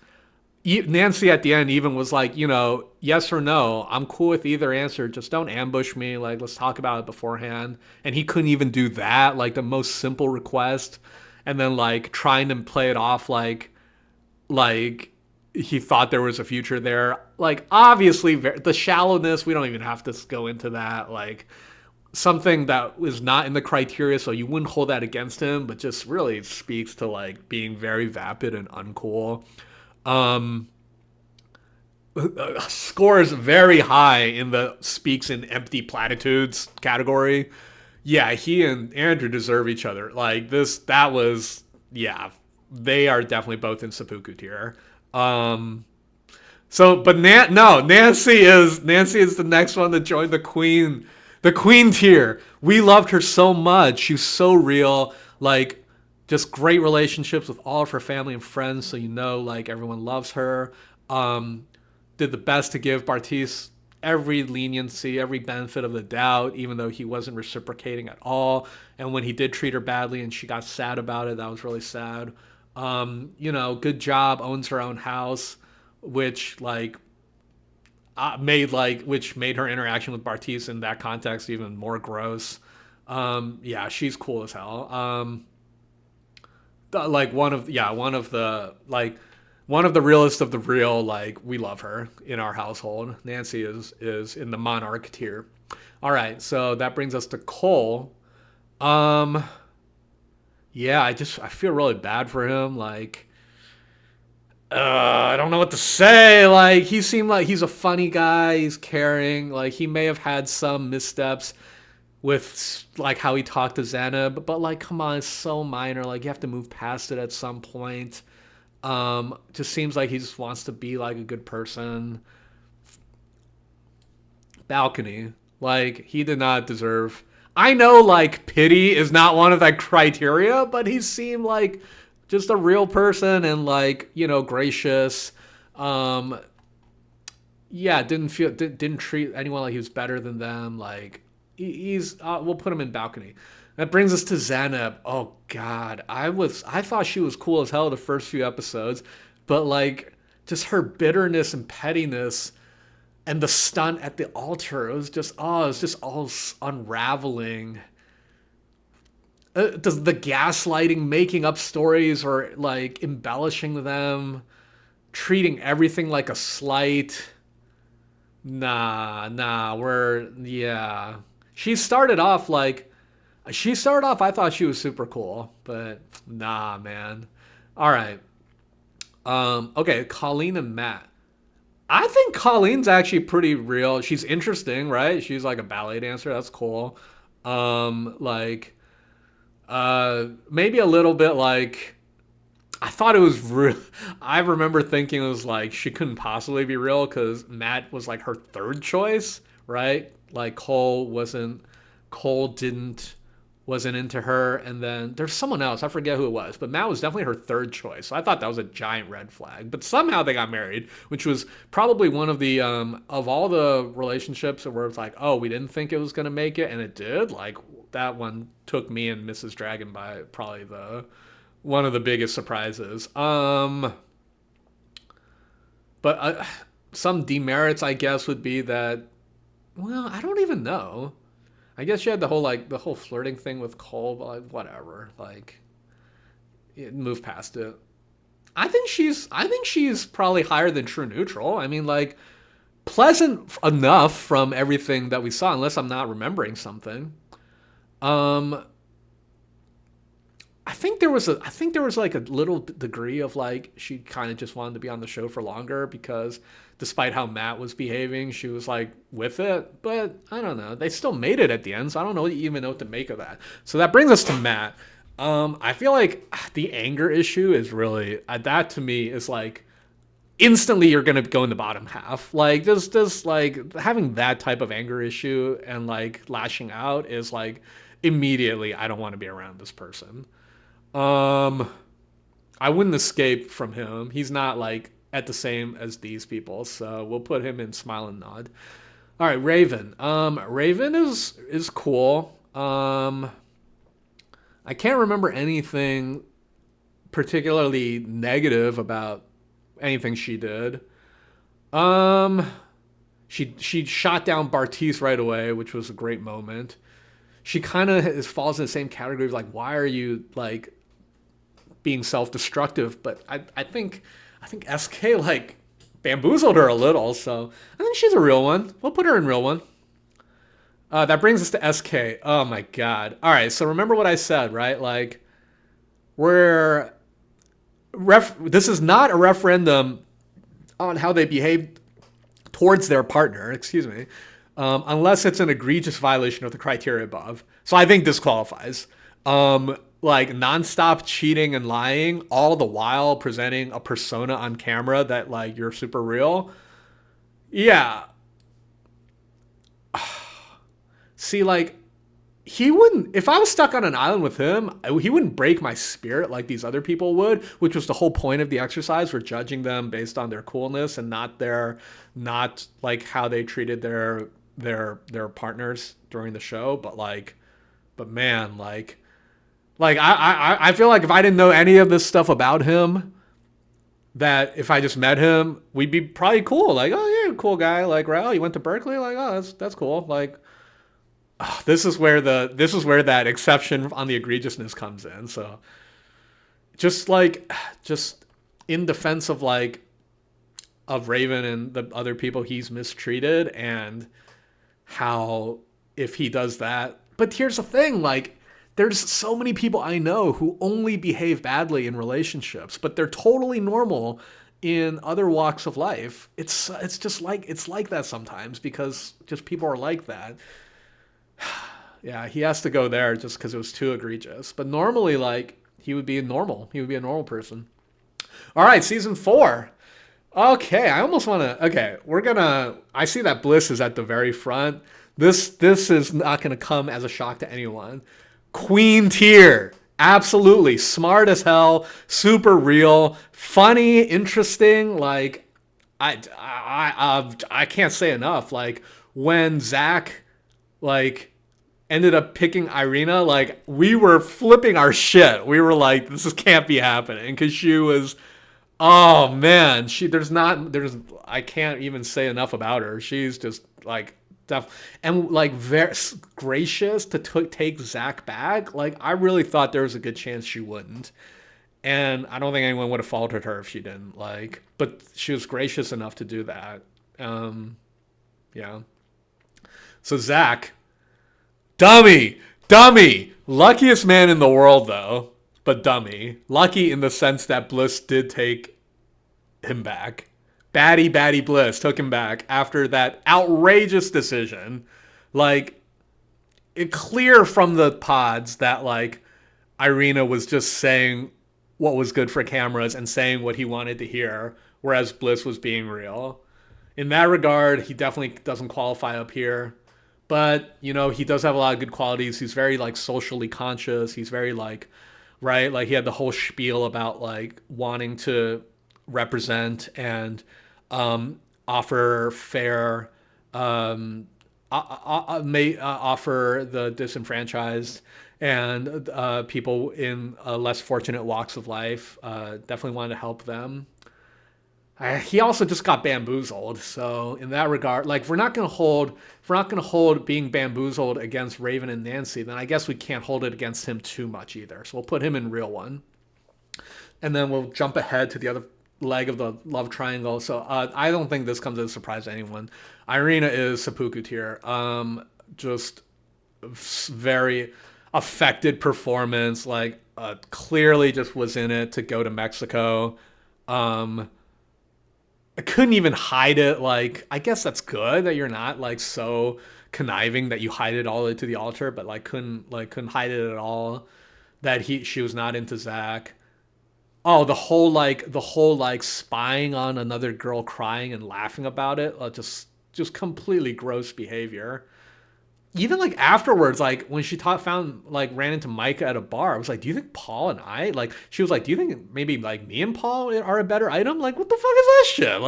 Nancy at the end even was like, yes or no, I'm cool with either answer. Just don't ambush me. Like, let's talk about it beforehand. And he couldn't even do that, like the most simple request. And then like trying to play it off like he thought there was a future there. Like obviously the shallowness, we don't even have to go into that. Like something that was not in the criteria, so you wouldn't hold that against him, but just really speaks to like being very vapid and uncool. Um, Scores very high in the speaks in empty platitudes category. Yeah, he and Andrew deserve each other. Like this, that was yeah. They are definitely both in seppuku tier. Um, but no, Nancy is the next one to join the queen tier. We loved her so much. She was so real. Like just great relationships with all of her family and friends. So like everyone loves her. Um, did the best to give Bartiz every leniency, every benefit of the doubt, even though he wasn't reciprocating at all. And when he did treat her badly and she got sad about it, that was really sad. Good job, owns her own house, which which made her interaction with Bartiz in that context even more gross. Yeah, she's cool as hell. Like one of the realest of the real. Like we love her in our household. Nancy is in the monarch tier. All right, so that brings us to Cole. Um, yeah, I feel really bad for him. Like, I don't know what to say. Like, he seemed like he's a funny guy. He's caring. Like, he may have had some missteps with like how he talked to Xana, but like, come on, it's so minor. Like, you have to move past it at some point. Just seems like he just wants to be like a good person. Balcony, like he did not deserve. I know like pity is not one of that criteria, but he seemed like just a real person and like gracious. Um, yeah, didn't treat anyone like he was better than them. Like he's we'll put him in balcony. That brings us to Zanab. Oh God, I thought she was cool as hell the first few episodes, but like just her bitterness and pettiness and the stunt at the altar, it was just all unraveling. Does the gaslighting, making up stories or like embellishing them, treating everything like a slight. Nah, yeah. She started off, I thought she was super cool, but nah, man. All right. Okay, Colleen and Matt. I think Colleen's actually pretty real. She's interesting, right? She's like a ballet dancer. That's cool. Like, Maybe a little bit like I thought it was real. I remember thinking it was like she couldn't possibly be real because Matt was like her third choice, right? Like Cole didn't wasn't into her, and then there's someone else. I forget who it was, but Matt was definitely her third choice. So I thought that was a giant red flag. But somehow they got married, which was probably one of the of all the relationships where it's like, oh, we didn't think it was gonna make it, and it did. Like that one took me and Mrs. Dragon by probably the one of the biggest surprises. But some demerits, I guess, would be that. Well, I don't even know. I guess you had the whole flirting thing with Cole, but like whatever. Like, move past it. I think she's probably higher than true neutral. I mean, like pleasant enough from everything that we saw, unless I'm not remembering something. Um, I think there was like a little degree of like she kind of just wanted to be on the show for longer because despite how Matt was behaving, she was like with it. But I don't know. They still made it at the end, so I don't know even know what to make of that. So that brings us to Matt. I feel like the anger issue is really that to me is like instantly you're gonna go in the bottom half. Like this like having that type of anger issue and like lashing out is like immediately I don't want to be around this person. Um, I wouldn't escape from him. He's not like at the same as these people, so we'll put him in smile and nod. All right, Raven. Raven is cool. I can't remember anything particularly negative about anything she did. Um, she shot down Bartiz right away, which was a great moment. She kind of falls in the same category of like, why are you like being self-destructive? But I think SK like bamboozled her a little, so I think she's a real one. We'll put her in real one. That brings us to SK. Oh my god. All right, so remember what I said, right? Like we're this is not a referendum on how they behave towards their partner, excuse me, unless it's an egregious violation of the criteria above. So I think this qualifies. Like nonstop cheating and lying, all the while presenting a persona on camera that like you're super real. Yeah. See, like he wouldn't if I was stuck on an island with him, he wouldn't break my spirit like these other people would, which was the whole point of the exercise. We're judging them based on their coolness and not like how they treated their partners during the show. But man, like I feel like if I didn't know any of this stuff about him, that if I just met him, we'd be probably cool. Like, oh yeah, cool guy. Like, right, oh, you went to Berkeley. Like, oh, that's cool. Like, this is where that exception on the egregiousness comes in. So just in defense of like of Raven and the other people he's mistreated and how if he does that. But here's the thing, like there's so many people I know who only behave badly in relationships, but they're totally normal in other walks of life. It's just like it's like that sometimes because just people are like that. Yeah, he has to go there just because it was too egregious. But normally, like he would be normal. He would be a normal person. All right, season 4. Okay, I almost want to. Okay, we're gonna. I see that Bliss is at the very front. This is not gonna come as a shock to anyone. Queen tier, absolutely smart as hell, super real, funny, interesting. Like I can't say enough. Like when Zach like ended up picking Irina, like we were flipping our shit. We were like, this can't be happening because she was. Oh man, there's I can't even say enough about her. She's just like and like very gracious to take Zach back. Like I really thought there was a good chance she wouldn't, and I don't think anyone would have faulted her if she didn't. Like, but she was gracious enough to do that. Yeah. So Zach, dummy, luckiest man in the world though, but dummy. Lucky in the sense that Bliss did take him back. Batty Bliss took him back after that outrageous decision. Like, it clear from the pods that like Irina was just saying what was good for cameras and saying what he wanted to hear, whereas Bliss was being real. In that regard, he definitely doesn't qualify up here. But, he does have a lot of good qualities. He's very like socially conscious. He's very like, right? Like he had the whole spiel about like wanting to represent and offer fair may offer the disenfranchised and people in less fortunate walks of life. Definitely wanted to help them. He also just got bamboozled, so in that regard, like if we're not gonna hold being bamboozled against Raven and Nancy, then I guess we can't hold it against him too much either. So we'll put him in real one, and then we'll jump ahead to the other leg of the love triangle. So I don't think this comes as a surprise to anyone. Irina is seppuku tier. Just very affected performance. Like clearly just was in it to go to Mexico. I couldn't even hide it. Like I guess that's good that you're not like so conniving that you hide it all the way to the altar, but couldn't hide it at all. That she was not into Zach. Oh, the whole spying on another girl crying and laughing about it, just completely gross behavior. Even like afterwards, like when she found like ran into Micah at a bar, I was like, "Do you think Paul and I like?" She was like, "Do you think maybe like me and Paul are a better item?" Like, what the fuck is that shit?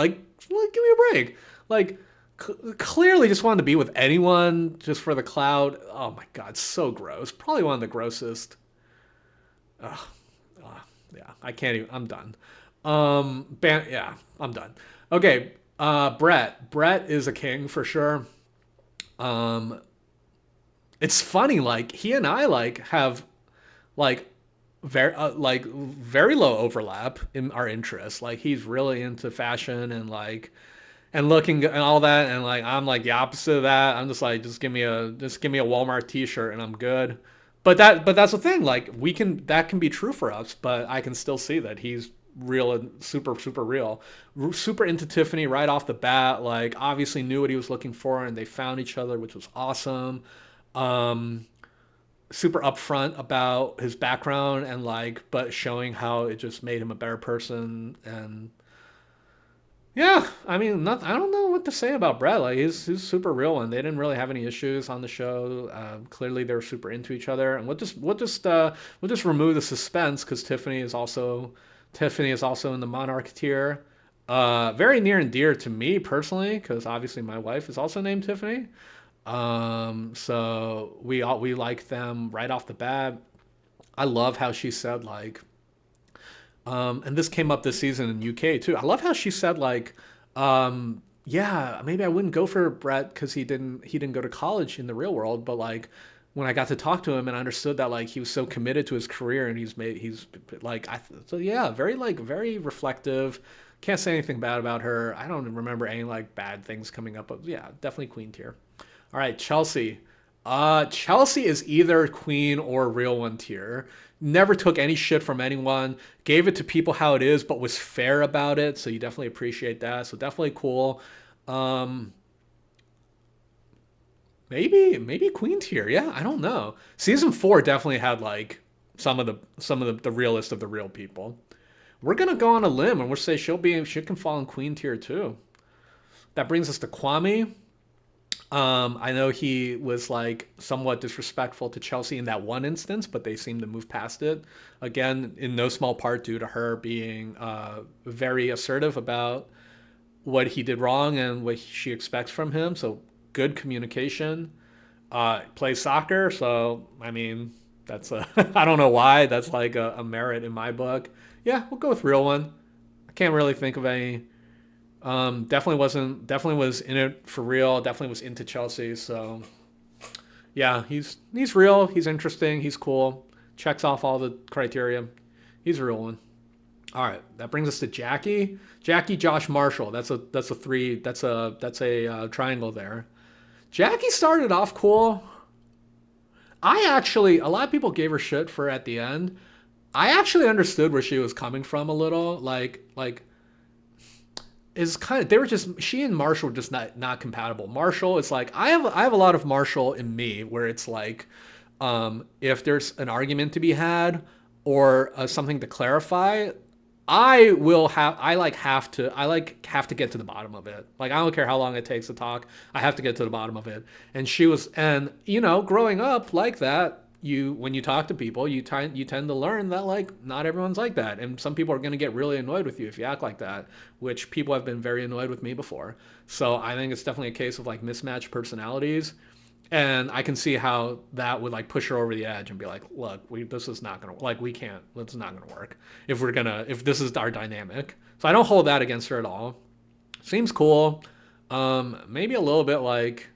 Give me a break. Like, clearly just wanted to be with anyone just for the cloud. Oh my god, so gross. Probably one of the grossest. Ugh, yeah, I can't even. I'm done. Yeah, I'm done. Okay, Brett. Brett is a king for sure. Um, it's funny, like he and I like have like very low overlap in our interests. Like he's really into fashion and like and looking and all that, and like I'm like the opposite of that. I'm just like just give me a Walmart T-shirt and I'm good. But that's the thing. Like that can be true for us, but I can still see that he's real and super real, super into Tiffany right off the bat. Like obviously knew what he was looking for, and they found each other, which was awesome. Um, Super upfront about his background and like, but showing how it just made him a better person. And yeah, I mean, I don't know what to say about Brett. Like he's super real, and they didn't really have any issues on the show. Clearly, they're super into each other, and we'll just remove the suspense because Tiffany is also in the Monarch tier. Very near and dear to me personally, because obviously my wife is also named Tiffany. So we like them right off the bat. I love how she said like, and this came up this season in UK too. I love how she said like, yeah, maybe I wouldn't go for Brett because he didn't go to college in the real world, but like when I got to talk to him and I understood that like he was so committed to his career and he's like so yeah, very reflective. Can't say anything bad about her. I don't remember any like bad things coming up, but yeah, definitely queen tier. All right, Chelsea. Chelsea is either queen or real one tier. Never took any shit from anyone. Gave it to people how it is, but was fair about it. So you definitely appreciate that. So definitely cool. Um, maybe queen tier. Yeah, I don't know. Season 4 definitely had like some of the realest of the real people. We're gonna go on a limb and we'll say she can fall in queen tier too. That brings us to Kwame. I know he was like somewhat disrespectful to Chelsea in that one instance, but they seem to move past it. Again, in no small part due to her being very assertive about what he did wrong and what she expects from him. So good communication. Plays soccer, so I mean that's a I don't know why that's like a merit in my book. Yeah, we'll go with real one. I can't really think of any. Definitely was in it for real. Definitely was into Chelsea. So yeah, he's real. He's interesting. He's cool. Checks off all the criteria. He's a real one. All right, that brings us to Jackie. Jackie, Josh, Marshall. That's a three. That's a triangle there. Jackie started off cool. A lot of people gave her shit for at the end. I actually understood where she was coming from a little. Like is kind of they were just she and Marshall were just not compatible. Marshall is like I have a lot of Marshall in me where it's like If there's an argument to be had or something to clarify, I like have to get to the bottom of it. Like I don't care how long it takes to talk. I have to get to the bottom of it. And growing up like that, when you talk to people, you tend to learn that like not everyone's like that, and some people are going to get really annoyed with you if you act like that, which people have been very annoyed with me before. So I think it's definitely a case of like mismatched personalities, and I can see how that would like push her over the edge and be like, look, this is not gonna like we can't. It's not gonna work if this is our dynamic. So I don't hold that against her at all. Seems cool. Maybe a little bit like,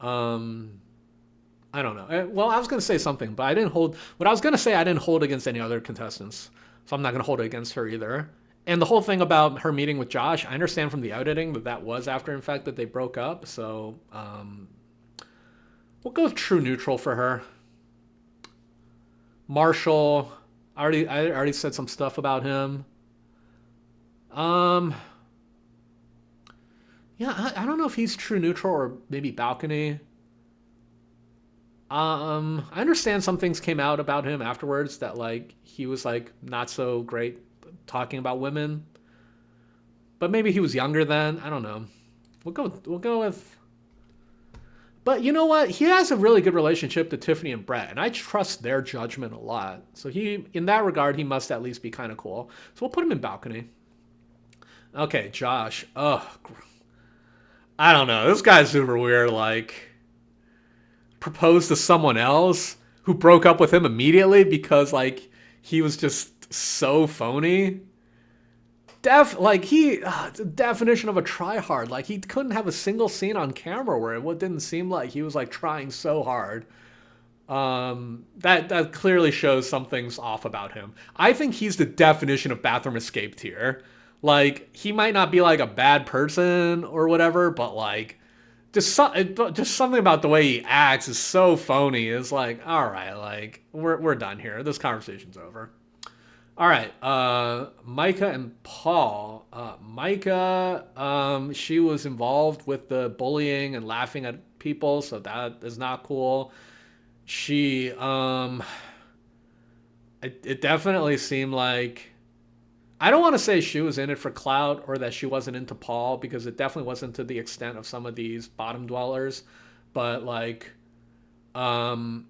um, I don't know. Well, I was gonna say something, but I didn't hold. What I was gonna say, I didn't hold against any other contestants, so I'm not gonna hold it against her either. And the whole thing about her meeting with Josh, I understand from the editing that was after, in fact, that they broke up. So we'll go with true neutral for her. Marshall, I already said some stuff about him. Um, yeah, I don't know if he's true neutral or maybe balcony. I understand some things came out about him afterwards that like he was like not so great talking about women, but maybe he was younger then. I don't know. We'll go with. But you know what? He has a really good relationship to Tiffany and Brett, and I trust their judgment a lot. So in that regard, he must at least be kind of cool. So we'll put him in balcony. Okay, Josh. Ugh, I don't know. This guy's super weird. Like, proposed to someone else who broke up with him immediately because like he was just so phony. The definition of a tryhard. Like he couldn't have a single scene on camera where it didn't seem like he was like trying so hard. That clearly shows something's off about him. I think he's the definition of bathroom escape tier. Like he might not be like a bad person or whatever, but like just something about the way he acts is so phony. It's like, all right, like we're done here. This conversation's over. All right, Micah and Paul. Micah, she was involved with the bullying and laughing at people, so that is not cool. She, it definitely seemed like, I don't want to say she was in it for clout or that she wasn't into Paul, because it definitely wasn't to the extent of some of these bottom dwellers, but like, um,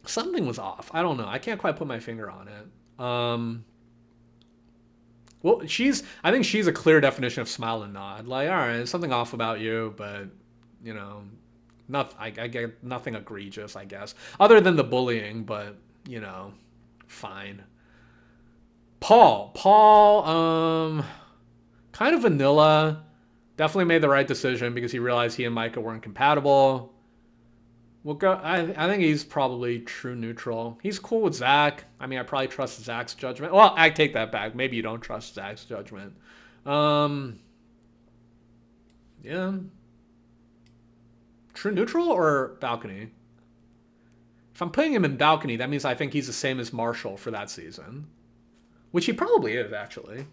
something was off. I don't know. I can't quite put my finger on it. Well, I think she's a clear definition of smile and nod. Like, all right, there's something off about you, but you know, I get nothing egregious, I guess, other than the bullying. But fine. Paul, kind of vanilla. Definitely made the right decision because he realized he and Micah weren't compatible. We'll go. I think he's probably true neutral. He's cool with Zach. I mean, I probably trust Zach's judgment. Well, I take that back. Maybe you don't trust Zach's judgment. Yeah. True neutral or balcony? If I'm putting him in balcony, that means I think he's the same as Marshall for that season, which he probably is actually.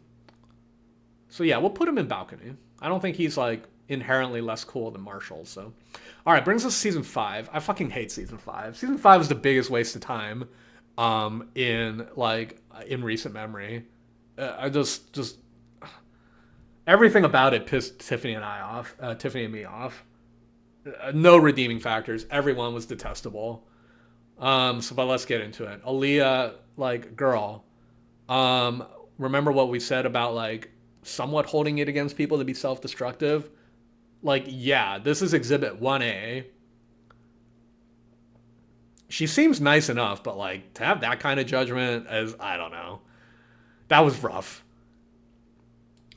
So yeah, we'll put him in balcony. I don't think he's like inherently less cool than Marshall. So, all right, brings us to season 5. I fucking hate season 5. Season 5 is the biggest waste of time, in recent memory. I just everything about it pissed Tiffany and I off. Tiffany and me off. No redeeming factors. Everyone was detestable. But let's get into it. Aaliyah, like, girl. Remember what we said about like somewhat holding it against people to be self-destructive? Like, yeah, this is exhibit 1A. She seems nice enough, but like to have that kind of judgment as, I don't know. That was rough.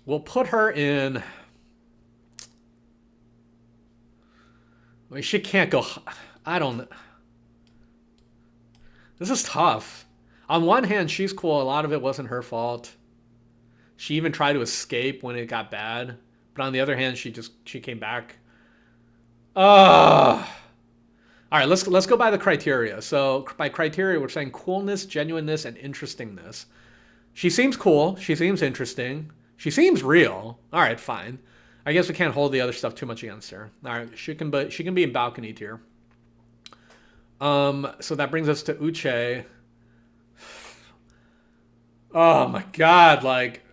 We'll put her in. I mean, she can't go. I don't. This is tough. On one hand, she's cool. A lot of it wasn't her fault. She even tried to escape when it got bad. But on the other hand, she came back. All right, let's go by the criteria. So by criteria, we're saying coolness, genuineness, and interestingness. She seems cool. She seems interesting. She seems real. All right, fine. I guess we can't hold the other stuff too much against her. All right, she can be in balcony tier. So that brings us to Uche. Oh my god, like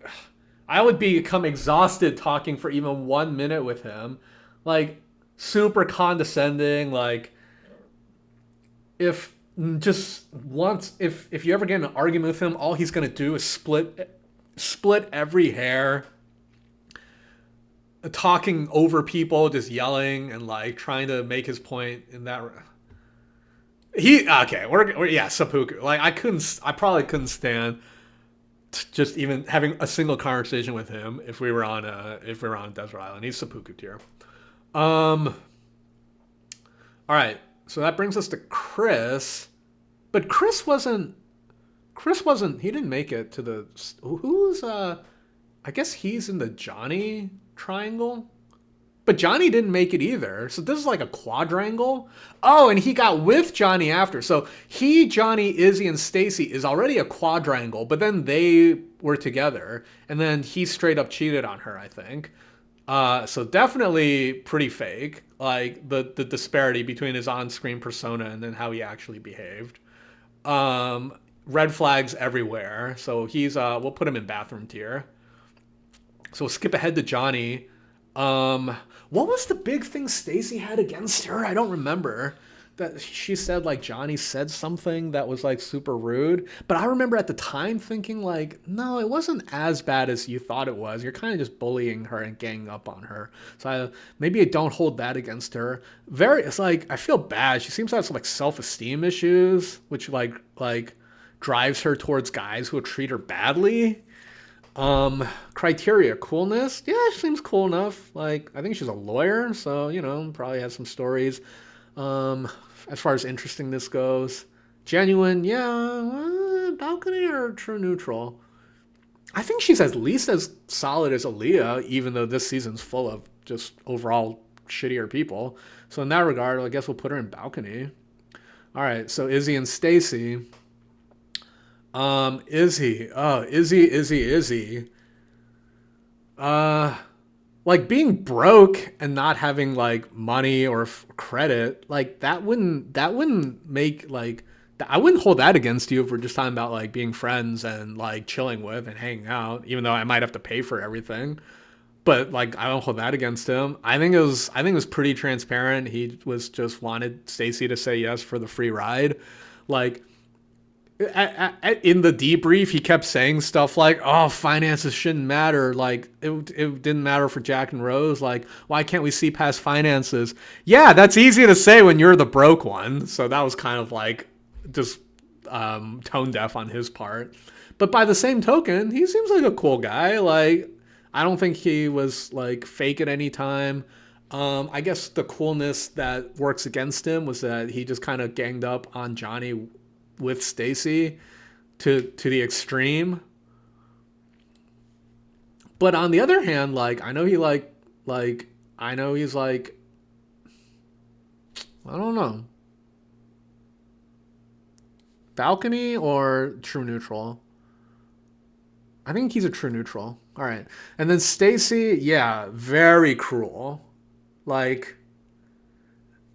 I would become exhausted talking for even 1 minute with him. Like super condescending, like if just once if you ever get in an argument with him, all he's gonna do is split every hair, talking over people, just yelling and like trying to make his point in that. He okay, we're yeah, seppuku. Like I probably couldn't stand just even having a single conversation with him if we were on a desert island. He's seppuku tier. Um, all right, so that brings us to Chris, but Chris wasn't he didn't make it to the who's I guess he's in the Johnny triangle. But Johnny didn't make it either. So this is like a quadrangle. Oh, and he got with Johnny after. So he, Johnny, Izzy, and Stacy is already a quadrangle, but then they were together. And then he straight up cheated on her, I think. So definitely pretty fake. Like the disparity between his on-screen persona and then how he actually behaved. Red flags everywhere. So he's we'll put him in bathroom tier. So we'll skip ahead to Johnny. What was the big thing Stacy had against her? I don't remember. That she said like Johnny said something that was like super rude. But I remember at the time thinking like, no, it wasn't as bad as you thought it was. You're kind of just bullying her and ganging up on her. So maybe I don't hold that against her. It's like I feel bad. She seems to have some like self-esteem issues, which like drives her towards guys who will treat her badly. Criteria, coolness. Yeah, she seems cool enough. Like, I think she's a lawyer, so, probably has some stories. As far as interestingness goes. Genuine, yeah, balcony or true neutral? I think she's at least as solid as Aaliyah, even though this season's full of just overall shittier people. So in that regard, I guess we'll put her in balcony. All right, so Izzy and Stacy. Izzy. Uh, like being broke and not having like money or credit, like that wouldn't make like I wouldn't hold that against you if we're just talking about like being friends and like chilling with and hanging out, even though I might have to pay for everything. But like I don't hold that against him. I think it was pretty transparent. He was just wanted Stacy to say yes for the free ride. Like in the debrief, he kept saying stuff like, "Oh, finances shouldn't matter. Like, it didn't matter for Jack and Rose. Like, why can't we see past finances?" Yeah, that's easy to say when you're the broke one. So that was kind of like just tone deaf on his part. But by the same token, he seems like a cool guy. Like, I don't think he was like fake at any time. I guess the coolness that works against him was that he just kind of ganged up on Johnny with Stacy to the extreme. But on the other hand, like I know I know he's like I don't know. Balcony or true neutral? I think he's a true neutral. All right. And then Stacy, yeah, very cruel. Like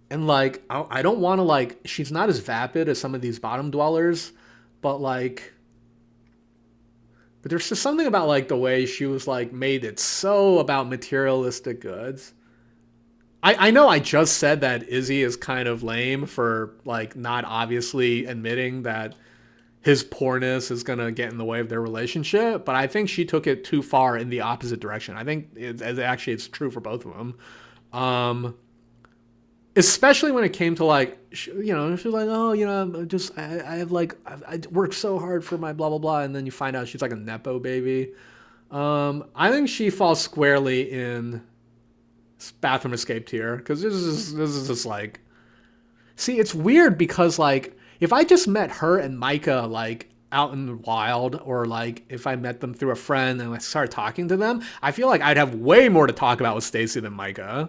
and like I don't want to like she's not as vapid as some of these bottom dwellers, but like but there's just something about like the way she was like made it so about materialistic goods. I know I just said that Izzy is kind of lame for like not obviously admitting that his poorness is gonna get in the way of their relationship, but I think she took it too far in the opposite direction. I think it's true for both of them. Um, Especially when it came to like she was like, oh, I have like I worked so hard for my blah blah blah, and then you find out she's like a nepo baby. I think she falls squarely in bathroom escape tier because this is just like, see, it's weird because like if I just met her and Micah like out in the wild, or like if I met them through a friend and I started talking to them, I feel like I'd have way more to talk about with Stacy than Micah.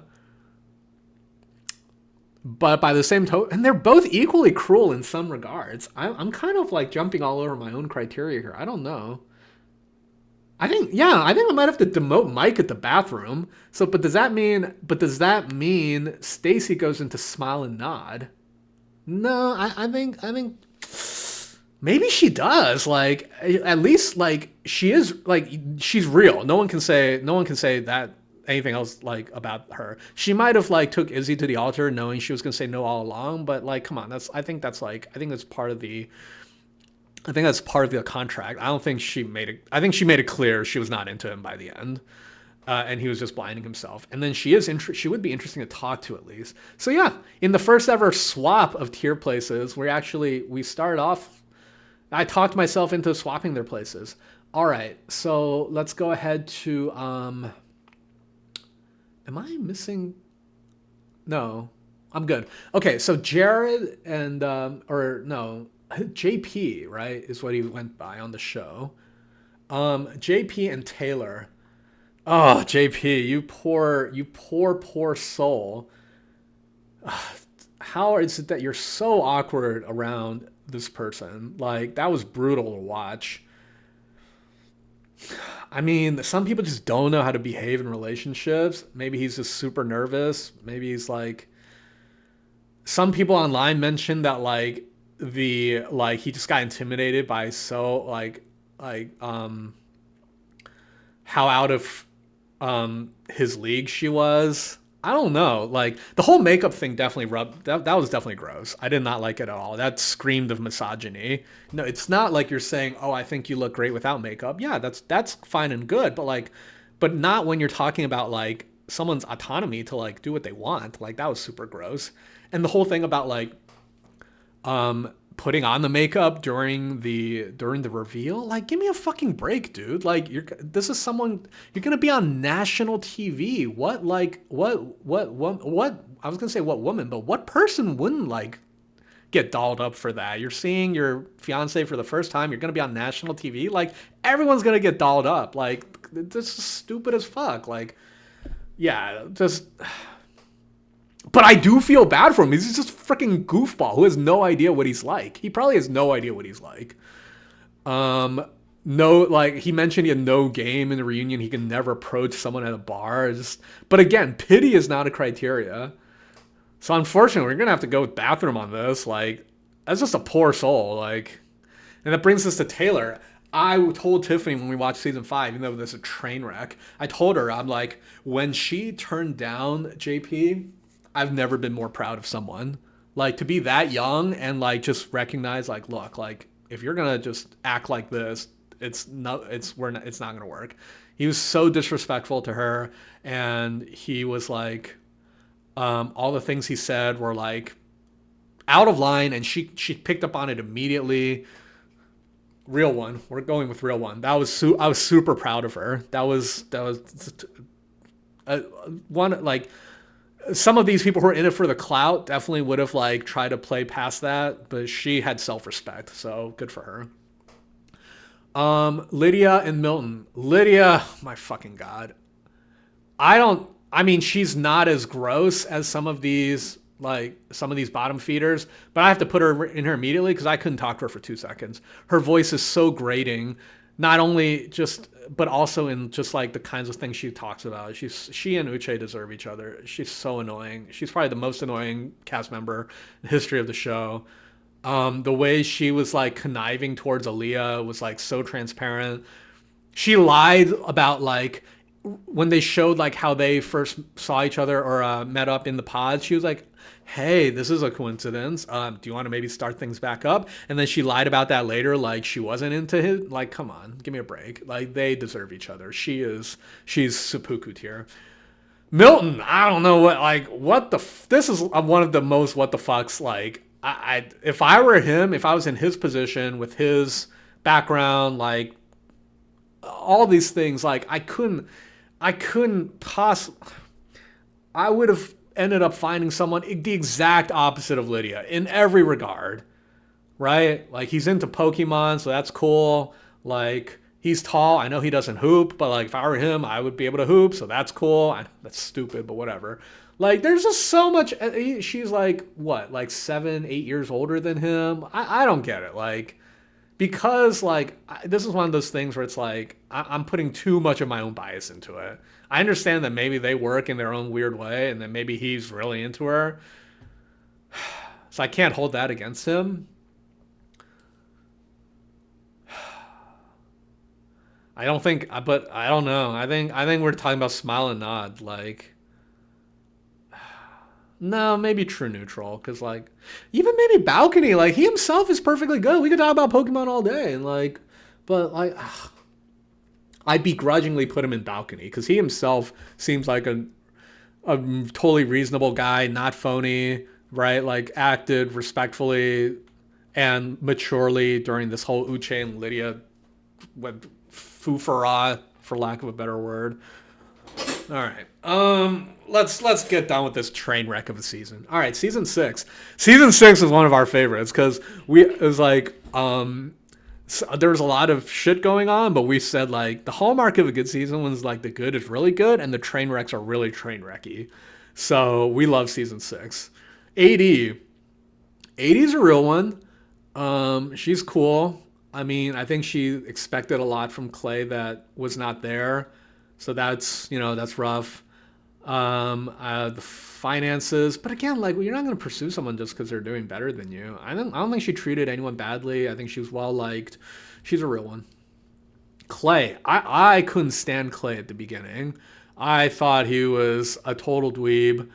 But by the same token, and they're both equally cruel in some regards. I'm kind of like jumping all over my own criteria here. I don't know. I think I might have to demote Mike at the bathroom. So, but does that mean Stacy goes into smile and nod? No, I think maybe she does. Like at least like she is like she's real. No one can say that anything else like about her. She might have like took Izzy to the altar knowing she was gonna say no all along, but like come on, I think that's part of the contract. I don't think she made it. I think she made it clear she was not into him by the end, and he was just blinding himself. And then she would be interesting to talk to at least. So yeah, in the first ever swap of tier places, we started off. I talked myself into swapping their places. All right, so let's go ahead to. Am I missing? No, I'm good. Okay, so Jared and or no, JP, right, is what he went by on the show. JP and Taylor. Oh, JP, poor soul. How is it that you're so awkward around this person? Like that was brutal to watch. I mean, some people just don't know how to behave in relationships. Maybe he's just super nervous. Maybe he's like some people online mentioned that he just got intimidated by so how out of his league she was. I don't know. Like the whole makeup thing definitely that was definitely gross. I did not like it at all. That screamed of misogyny. No, it's not like you're saying, "Oh, I think you look great without makeup." Yeah, that's fine and good, but not when you're talking about like someone's autonomy to like do what they want. Like that was super gross. And the whole thing about like putting on the makeup during the reveal, like give me a fucking break, dude. Like this is someone you're gonna be on national TV. What I was gonna say what woman, but what person wouldn't like get dolled up for that? You're seeing your fiance for the first time, you're gonna be on national TV, like everyone's gonna get dolled up. Like this is stupid as fuck. Like yeah, just but I do feel bad for him. He's just a freaking goofball who has no idea what he's like. He probably has no idea what he's like. Um, no, like he mentioned he had no game in the reunion. He can never approach someone at a bar. But again, pity is not a criteria. So unfortunately, we're gonna have to go with bathroom on this. Like that's just a poor soul. Like, and that brings us to Taylor. I told Tiffany when we watched season 5, even though this is a train wreck, I told her, I'm like, when she turned down JP, I've never been more proud of someone. Like to be that young and like just recognize like, look, like if you're gonna just act like this, it's not gonna work. He was so disrespectful to her, and he was like, all the things he said were like out of line, and she picked up on it immediately. Real one. We're going with real one. I was super proud of her. That was one like some of these people who are in it for the clout definitely would have like tried to play past that, but she had self-respect, so good for her. Lydia and Milton. Lydia, my fucking god. I mean she's not as gross as some of these bottom feeders, but I have to put her in her immediately because I couldn't talk to her for 2 seconds. Her voice is so grating, not only just but also in just like the kinds of things she talks about. She and Uche deserve each other. She's so annoying. She's probably the most annoying cast member in the history of the show. The way she was like conniving towards Aaliyah was like so transparent. She lied about like when they showed like how they first saw each other or met up in the pods. She was like, "Hey, this is a coincidence. Do you want to maybe start things back up?" And then she lied about that later, like she wasn't into his. Like, come on, give me a break. Like they deserve each other. She's seppuku tier. Milton, I don't know this is one of the most what the fucks. Like, if I were him, if I was in his position with his background, like all these things, like I couldn't possibly. I would have ended up finding someone the exact opposite of Lydia in every regard, right? Like he's into Pokemon, so that's cool. Like he's tall. I know he doesn't hoop, but like if I were him, I would be able to hoop, so that's cool. That's stupid, but whatever. Like there's just so much. She's like what, like 7, 8 years older than him. I don't get it. Like because like this is one of those things where it's like I'm putting too much of my own bias into it. I understand that maybe they work in their own weird way, and that maybe he's really into her. So I can't hold that against him. I don't think, but I don't know. I think we're talking about smile and nod. Like, no, maybe true neutral, because like, even maybe balcony. Like he himself is perfectly good. We could talk about Pokemon all day, and like, but like, I begrudgingly put him in balcony because he himself seems like a totally reasonable guy, not phony, right? Like acted respectfully and maturely during this whole Uche and Lydia foofara, for lack of a better word. All right. Let's get done with this train wreck of a season. All right, season 6. Season 6 is one of our favorites because it was like so there was a lot of shit going on, but we said like the hallmark of a good season was like the good is really good and the train wrecks are really train wrecky. So we love season 6. AD. AD's a real one. She's cool. I mean, I think she expected a lot from Clay that was not there. So that's rough. The finances, but again, like you're not going to pursue someone just because they're doing better than you. I don't think she treated anyone badly. I think she was well liked. She's a real one. Clay, I couldn't stand Clay at the beginning. I thought he was a total dweeb.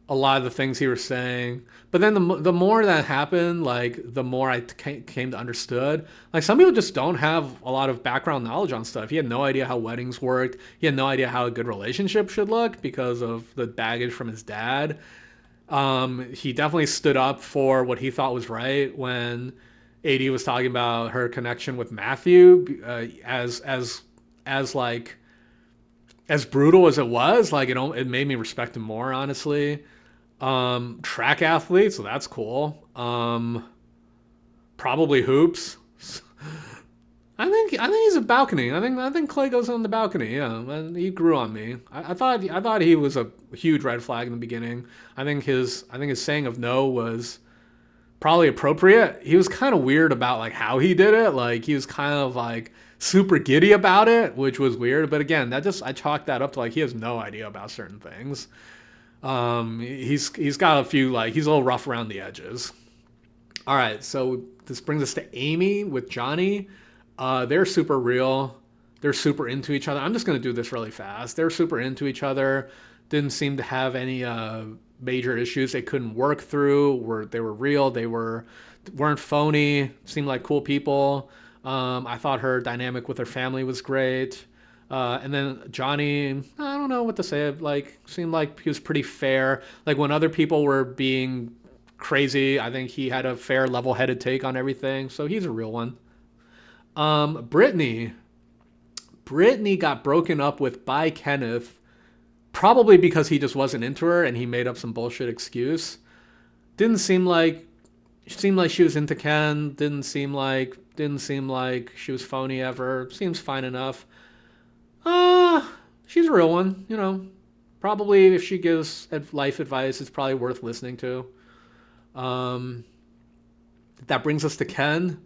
A lot of the things he was saying, but then the more that happened, like the more I came to understood. Like some people just don't have a lot of background knowledge on stuff. He had no idea how weddings worked. He had no idea how a good relationship should look because of the baggage from his dad. He definitely stood up for what he thought was right when AD was talking about her connection with Matthew, as like as brutal as it was. Like it made me respect him more, honestly. Track athlete, so that's cool. Probably hoops. I think he's a balcony. I think Clay goes on the balcony. Yeah, he grew on me. I thought he was a huge red flag in the beginning. I think his saying of no was probably appropriate. He was kind of weird about like how he did it. Like he was kind of like super giddy about it, which was weird. But again, I chalked that up to like he has no idea about certain things. He's got a few like he's a little rough around the edges. All right, so this brings us to Amy with Johnny. They're super real. They're super into each other. I'm just gonna do this really fast. They're super into each other. Didn't seem to have any major issues they couldn't work through. They were real. Weren't phony. Seemed like cool people. I thought her dynamic with her family was great. And then Johnny, I don't know what to say. Like, seemed like he was pretty fair. Like when other people were being crazy, I think he had a fair, level-headed take on everything. So he's a real one. Brittany. Brittany got broken up with by Kenneth, probably because he just wasn't into her and he made up some bullshit excuse. Didn't seem like she was into Ken. Didn't seem like she was phony ever. Seems fine enough. She's a real one, Probably if she gives life advice, it's probably worth listening to. Um, that brings us to Ken.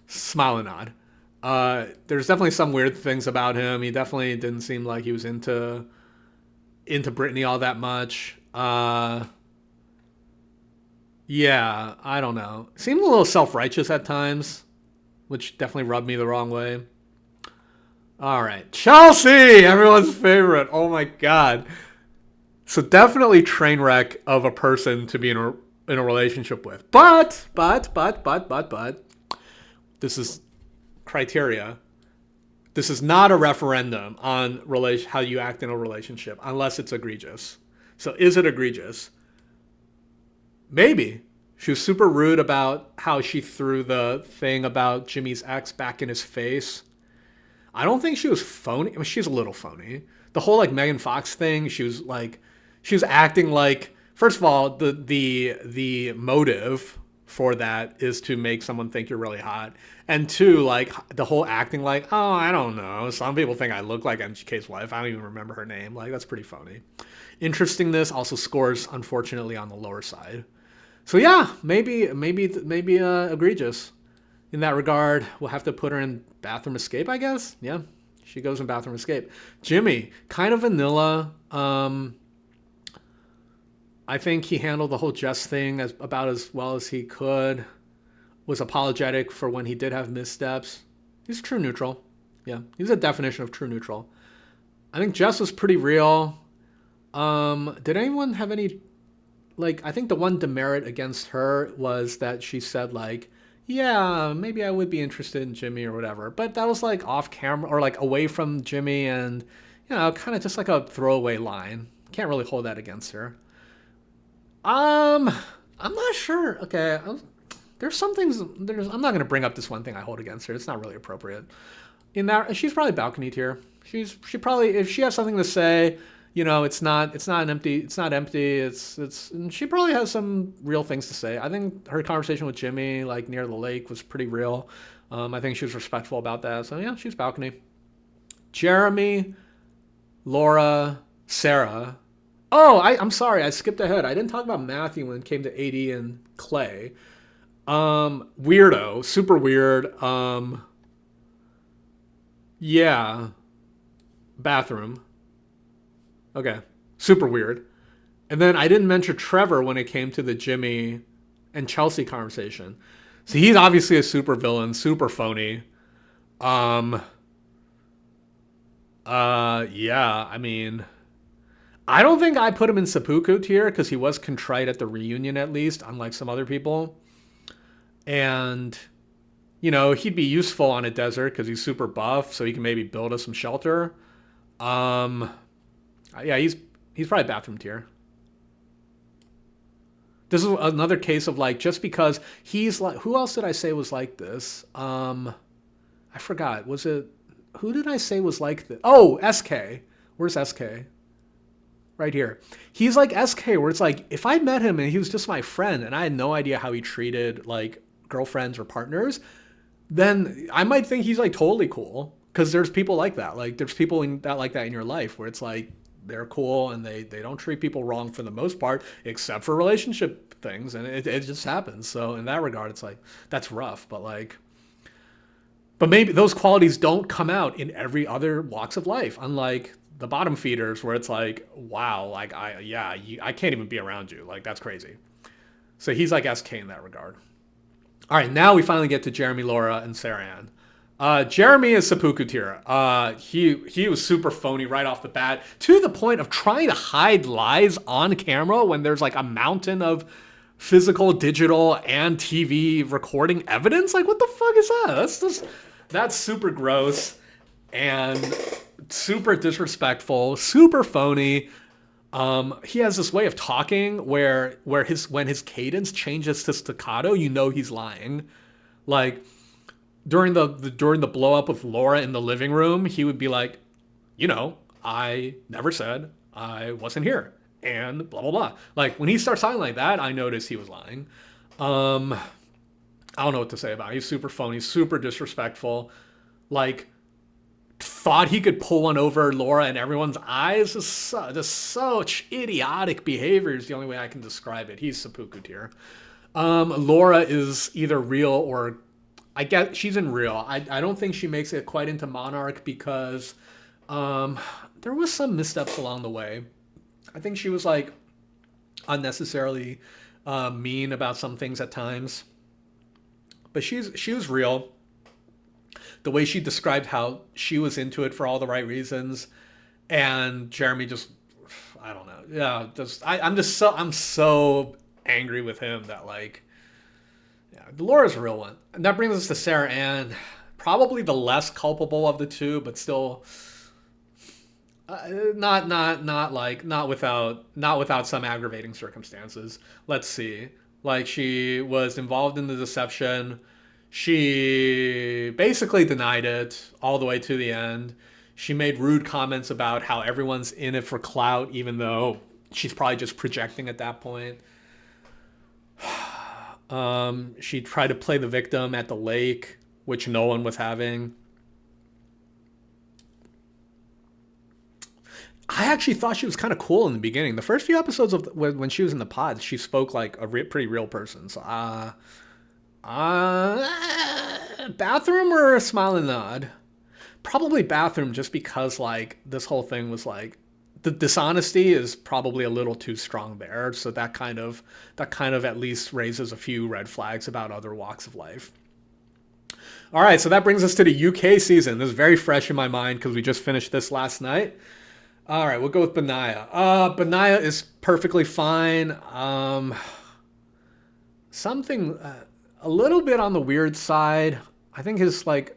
Smile and nod. There's definitely some weird things about him. He definitely didn't seem like he was into Brittany all that much. Yeah, I don't know. Seemed a little self-righteous at times, which definitely rubbed me the wrong way. All right, Chelsea, everyone's favorite. Oh my god. So definitely train wreck of a person to be in a relationship with. But this is criteria. This is not a referendum on how you act in a relationship unless it's egregious. So is it egregious? Maybe. She was super rude about how she threw the thing about Jimmy's ex back in his face. I don't think she was phony. I mean, she's a little phony. The whole like Megan Fox thing, she was acting like, first of all, the motive for that is to make someone think you're really hot. And two, like the whole acting like, oh, I don't know. Some people think I look like MGK's wife. I don't even remember her name. Like that's pretty phony. Interestingness also scores unfortunately on the lower side. So yeah, maybe egregious in that regard. We'll have to put her in Bathroom Escape, I guess. Yeah, she goes in Bathroom Escape. Jimmy, kind of vanilla. I think he handled the whole Jess thing about as well as he could. Was apologetic for when he did have missteps. He's true neutral. Yeah, he's a definition of true neutral. I think Jess was pretty real. Did anyone have any, like, I think the one demerit against her was that she said, like, yeah, maybe I would be interested in Jimmy or whatever. But that was like off camera or like away from Jimmy and, kind of just like a throwaway line. Can't really hold that against her. Um, I'm not sure. Okay, there's some things. I'm not going to bring up this one thing I hold against her. It's not really appropriate. In that, she's probably balcony tier. She probably, if she has something to say, it's not empty. And she probably has some real things to say. I think her conversation with Jimmy, like near the lake, was pretty real. I think she was respectful about that. So yeah, she's balcony. Jeremy, Laura, Sarah. Oh, I'm sorry, I skipped ahead. I didn't talk about Matthew when it came to AD and Clay. Weirdo, super weird. Yeah, bathroom. Okay, super weird. And then I didn't mention Trevor when it came to the Jimmy and Chelsea conversation. So he's obviously a super villain, super phony. Um, yeah, I mean, I don't think I put him in seppuku tier because he was contrite at the reunion at least, unlike some other people. And, he'd be useful on a desert because he's super buff, so he can maybe build us some shelter. Um, yeah, he's probably bathroom tier. This is another case of like just because he's like, who else did I say was like this? I forgot. Was it who did I say was like this? Oh, SK. Where's SK? Right here. He's like SK, where it's like if I met him and he was just my friend and I had no idea how he treated like girlfriends or partners, then I might think he's like totally cool. Because there's people like that. Like there's people like that in your life where it's like they're cool and they don't treat people wrong for the most part, except for relationship things, and it just happens. So in that regard, it's like that's rough. But maybe those qualities don't come out in every other walks of life, unlike the bottom feeders where it's like, wow, like I can't even be around you. Like that's crazy. So he's like SK in that regard. All right, now we finally get to Jeremy, Laura, and Sarah Ann. Jeremy is seppuku tier. He was super phony right off the bat, to the point of trying to hide lies on camera when there's like a mountain of physical, digital, and TV recording evidence. Like, what the fuck is that? That's super gross and super disrespectful, super phony. He has this way of talking where when his cadence changes to staccato, he's lying. Like during the blow up of Laura in the living room, he would be like, I never said I wasn't here, and blah blah blah. Like when he starts talking like that, I noticed he was lying. I don't know what to say about it. He's super phony, super disrespectful. Like thought he could pull one over Laura in everyone's eyes. Just such idiotic behavior is the only way I can describe it. He's seppuku tier. Laura is either real or I guess she's in real. I don't think she makes it quite into Monarch because there was some missteps along the way. I think she was like unnecessarily mean about some things at times. But she was real. The way she described how she was into it for all the right reasons, and Jeremy just, I don't know. Yeah, I'm so angry with him that like, yeah, Laura's a real one, and that brings us to Sarah Ann, probably the less culpable of the two, but still, not without some aggravating circumstances. Let's see. Like she was involved in the deception. She basically denied it all the way to the end. She made rude comments about how everyone's in it for clout, even though she's probably just projecting at that point. She tried to play the victim at the lake, which no one was having. I actually thought she was kind of cool in the beginning. The first few episodes of when she was in the pod, she spoke like a pretty real person. So, bathroom or a smile and nod? Probably bathroom, just because like this whole thing was like the dishonesty is probably a little too strong there. So that kind of at least raises a few red flags about other walks of life. All right, so that brings us to the UK season. This is very fresh in my mind because we just finished this last night. All right, we'll go with Benaya. Benaya is perfectly fine. Something a little bit on the weird side. I think his like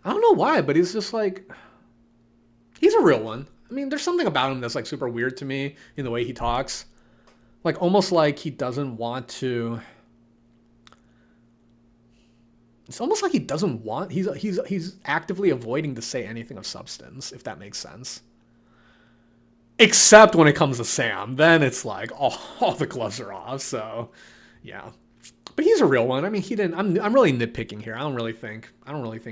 I don't know why, but he's just like he's a real one. I mean, there's something about him that's like super weird to me in the way he talks. Like almost like he doesn't want to. It's almost like he doesn't want. He's actively avoiding to say anything of substance, if that makes sense. Except when it comes to Sam, then it's like all the gloves are off. So, yeah. But he's a real one. I mean, he didn't. I'm really nitpicking here. I don't really think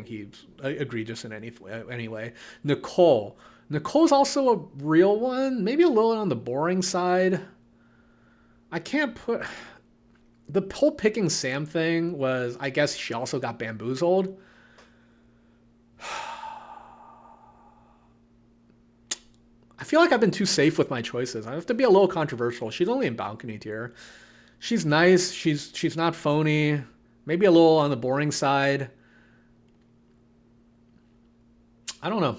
he's egregious in any way. Nicole. Nicole's also a real one. Maybe a little on the boring side. I can't put the whole picking Sam thing was. I guess she also got bamboozled. I feel like I've been too safe with my choices. I have to be a little controversial. She's only in balcony tier. She's nice. She's not phony. Maybe a little on the boring side. I don't know.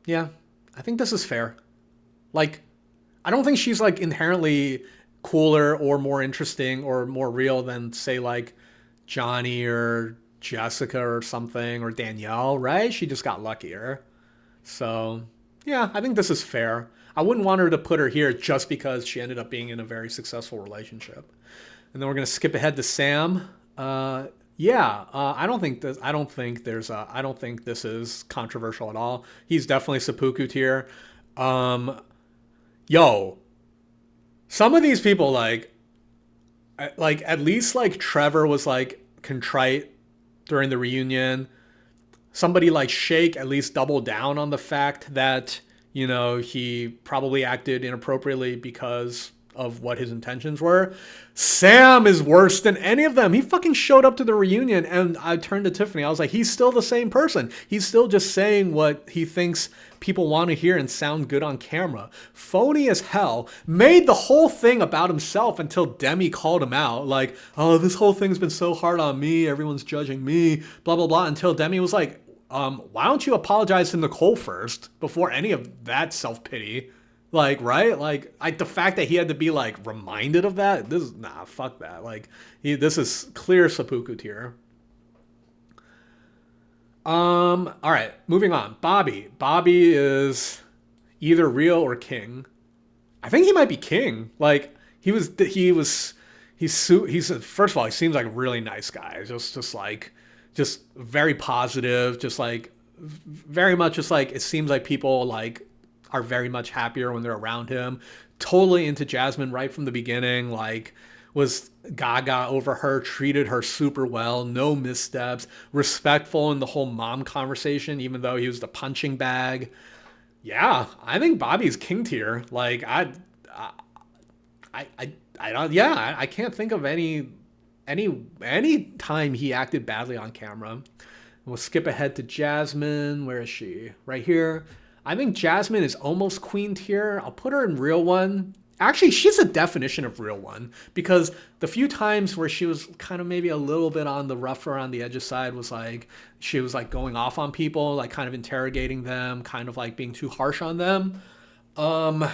Yeah, I think this is fair. Like, I don't think she's like inherently cooler or more interesting or more real than say like Johnny or Jessica or something or Danielle, right? She just got luckier. So, yeah, I think this is fair. I wouldn't want her to put her here just because she ended up being in a very successful relationship. And then we're gonna skip ahead to Sam. Yeah, I don't think this. I don't think there's. I don't think this is controversial at all. He's definitely seppuku tier. Um, yo, some of these people like at least like Trevor was like contrite during the reunion. Somebody like Shake at least doubled down on the fact that, he probably acted inappropriately because of what his intentions were. Sam is worse than any of them. He fucking showed up to the reunion and I turned to Tiffany. I was like, he's still the same person. He's still just saying what he thinks people want to hear and sound good on camera. Phony as hell. Made the whole thing about himself until Demi called him out. Like, oh, this whole thing's been so hard on me. Everyone's judging me. Blah, blah, blah. Until Demi was like, why don't you apologize to Nicole first before any of that self-pity? Like, right? Like, the fact that he had to be like reminded of that. This is fuck that. Like, this is clear seppuku tier. All right, moving on. Bobby. Bobby is either real or king. I think he might be king. Like, he's first of all, he seems like a really nice guy. Just very positive. Just like very much. Just like it seems like people like are very much happier when they're around him. Totally into Jasmine right from the beginning. Like, was gaga over her, treated her super well, no missteps, respectful in the whole mom conversation, even though he was the punching bag. Yeah, I think Bobby's king tier. Like, I don't. Yeah, I can't think of any time he acted badly on camera. We'll skip ahead to Jasmine. Where is she? Right here. I think Jasmine is almost queen tier. I'll put her in real one. Actually, she's a definition of real one because the few times where she was kind of maybe a little bit on the rougher on the edges side was like she was like going off on people, like kind of interrogating them, kind of like being too harsh on them. Um,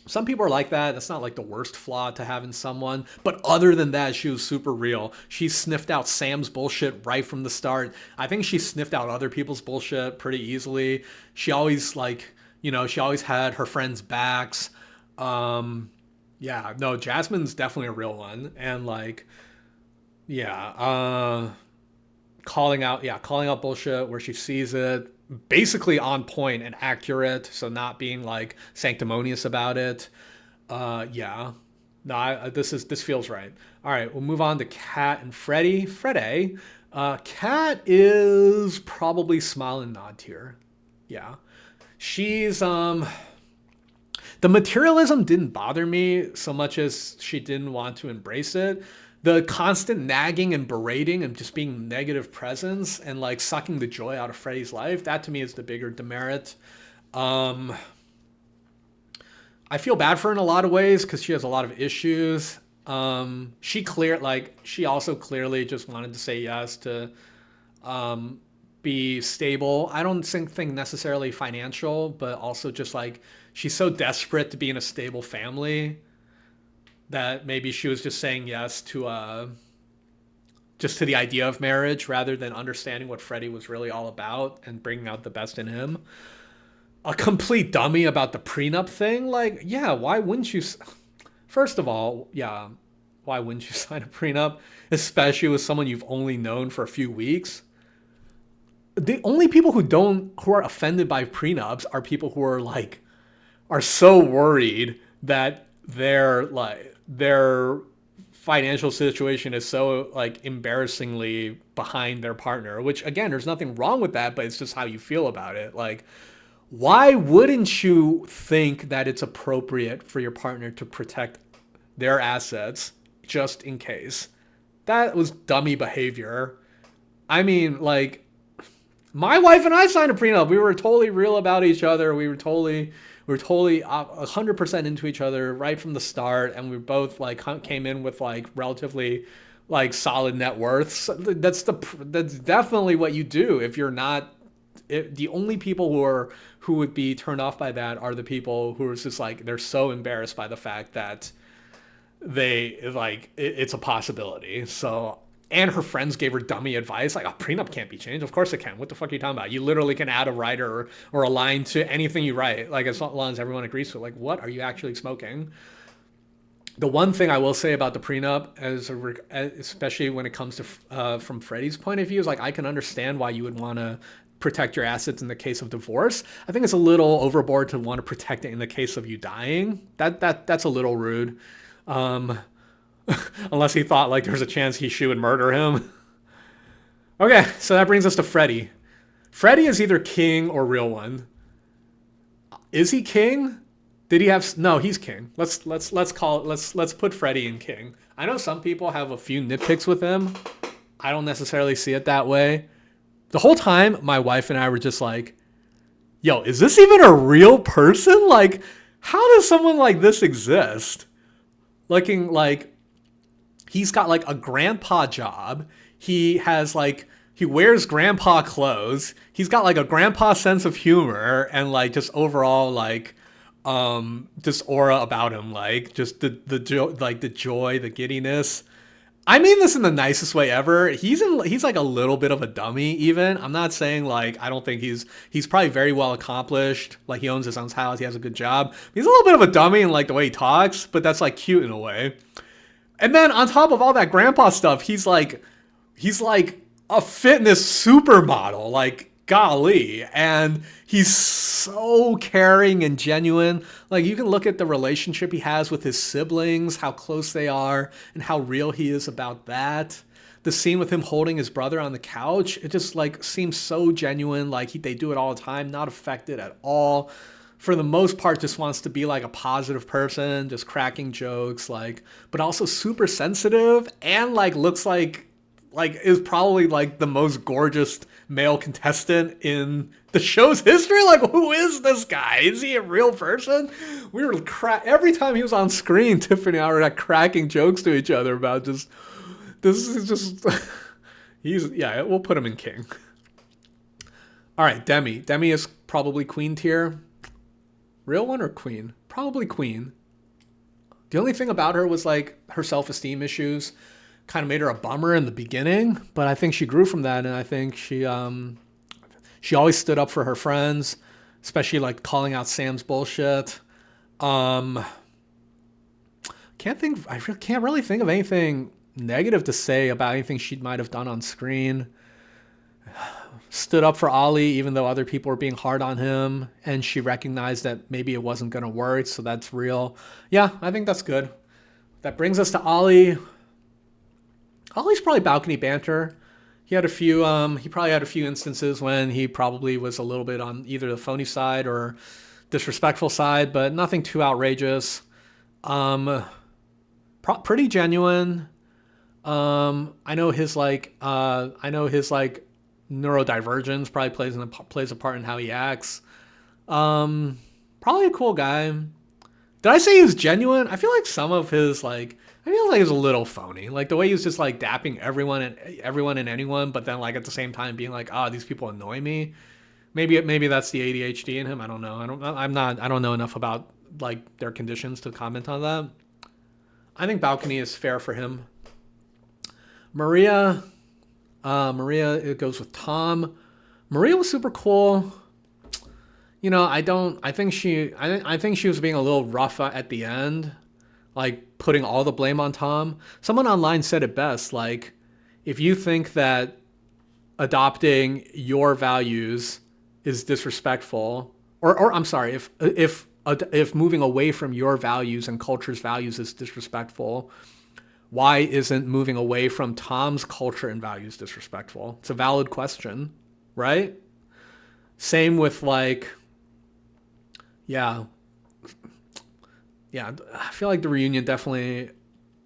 some people are like that. That's not like the worst flaw to have in someone. But other than that, she was super real. She sniffed out Sam's bullshit right from the start. I think she sniffed out other people's bullshit pretty easily. She always she always had her friends' backs. Yeah, no, Jasmine's definitely a real one. And like, yeah, calling out bullshit where she sees it, basically on point and accurate, so not being like sanctimonious about it. Yeah, no, this feels right. All right, we'll move on to Kat and Freddie. Freddie, Kat is probably smile and nod tier. Yeah, she's the materialism didn't bother me so much as she didn't want to embrace it. The constant nagging and berating and just being negative presence and like sucking the joy out of Freddie's life, that to me is the bigger demerit. Um, I feel bad for her in a lot of ways because she has a lot of issues. She also clearly just wanted to say yes to be stable. I don't think necessarily financial, but also just like she's so desperate to be in a stable family that maybe she was just saying yes to just to the idea of marriage rather than understanding what Freddie was really all about and bringing out the best in him. A complete dummy about the prenup thing. Like, yeah, why wouldn't you? First of all, yeah, why wouldn't you sign a prenup, especially with someone you've only known for a few weeks? The only people who are offended by prenups are people who are like are so worried that their financial situation is so like embarrassingly behind their partner, which again, there's nothing wrong with that, but it's just how you feel about it. Like, why wouldn't you think that it's appropriate for your partner to protect their assets just in case? That was dummy behavior. I mean, like, my wife and I signed a prenup. We were totally real about each other. We were totally 100% into each other right from the start, and we both like came in with like relatively like solid net worths. That's definitely what you do if you're not. The only people who would be turned off by that are the people who are just like they're so embarrassed by the fact that it's a possibility. So, and her friends gave her dummy advice like a prenup can't be changed. Of course it can. What the fuck are you talking about? You literally can add a writer or a line to anything you write, like as long as everyone agrees to it. Like, what are you actually smoking? The one thing I will say about the prenup, especially when it comes to from Freddie's point of view, is like I can understand why you would want to protect your assets in the case of divorce. I think it's a little overboard to want to protect it in the case of you dying. That's a little rude. Um, Unless he thought like there's a chance she would murder him. Okay, so that brings us to Freddie. Freddie is either king or real one. Is he king? Did he have no? He's king. Let's put Freddie in king. I know some people have a few nitpicks with him. I don't necessarily see it that way. The whole time, my wife and I were just like, "Yo, is this even a real person? Like, how does someone like this exist?" Looking like he's got like a grandpa job. He wears grandpa clothes. He's got like a grandpa sense of humor and like just overall like just aura about him, like just the joy, the giddiness. I mean this in the nicest way ever. He's like a little bit of a dummy even. I'm not saying like I don't think he's probably very well accomplished. Like he owns his own house, he has a good job. He's a little bit of a dummy in like the way he talks, but that's like cute in a way. And then on top of all that grandpa stuff, he's like a fitness supermodel, like golly, and he's so caring and genuine. Like you can look at the relationship he has with his siblings, how close they are, and how real he is about that. The scene with him holding his brother on the couch, it just like seems so genuine. Like they do it all the time, not affected at all. For the most part, just wants to be like a positive person, just cracking jokes, like, but also super sensitive and like looks like is probably like the most gorgeous male contestant in the show's history. Like, who is this guy? Is he a real person? We were every time he was on screen, Tiffany and I were like cracking jokes to each other about just this is just we'll put him in king. All right, Demi. Demi is probably queen tier. Real one or queen? Probably queen. The only thing about her was like her self-esteem issues kind of made her a bummer in the beginning, but I think she grew from that, and I think she always stood up for her friends, especially like calling out Sam's bullshit. I can't really think of anything negative to say about anything she might have done on screen. Stood up for Ollie even though other people were being hard on him, and she recognized that maybe it wasn't going to work, so that's real. Yeah, I think that's good. That brings us to Ollie. Ollie's probably balcony banter. He probably had a few instances when he probably was a little bit on either the phony side or disrespectful side, but nothing too outrageous. Pretty genuine. I know his neurodivergence probably plays a part in how he acts. Probably a cool guy. Did I say he was genuine? I feel like some of his like I feel like it was a little phony. Like the way he was just like dapping everyone and anyone, but then like at the same time being like, "Ah, oh, these people annoy me." Maybe that's the ADHD in him. I don't know. I don't know enough about like their conditions to comment on that. I think balcony is fair for him. Maria, Maria, it goes with Tom. Maria was super cool. You know, I don't. I think she was being a little rough at the end, like putting all the blame on Tom. Someone online said it best. Like, if you think that adopting your values is disrespectful, or I'm sorry, if moving away from your values and culture's values is disrespectful, why isn't moving away from Tom's culture and values disrespectful? It's a valid question, right? Same with like, yeah, yeah. I feel like the reunion definitely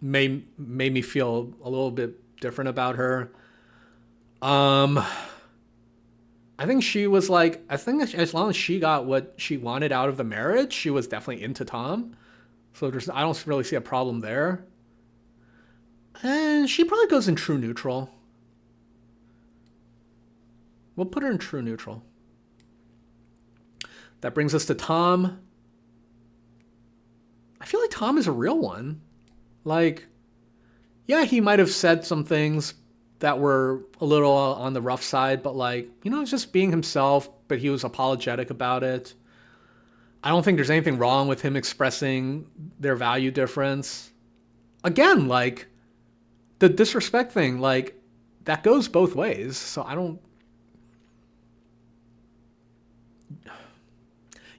made me feel a little bit different about her. Um, I think she was like, I think as long as she got what she wanted out of the marriage, she was definitely into Tom. So I don't really see a problem there. And she probably goes in true neutral. We'll put her in true neutral. That brings us to Tom. I feel like Tom is a real one. Like, yeah, he might have said some things that were a little on the rough side, but like, you know, just being himself, but he was apologetic about it. I don't think there's anything wrong with him expressing their value difference. Again, like, the disrespect thing, like, that goes both ways. So I don't.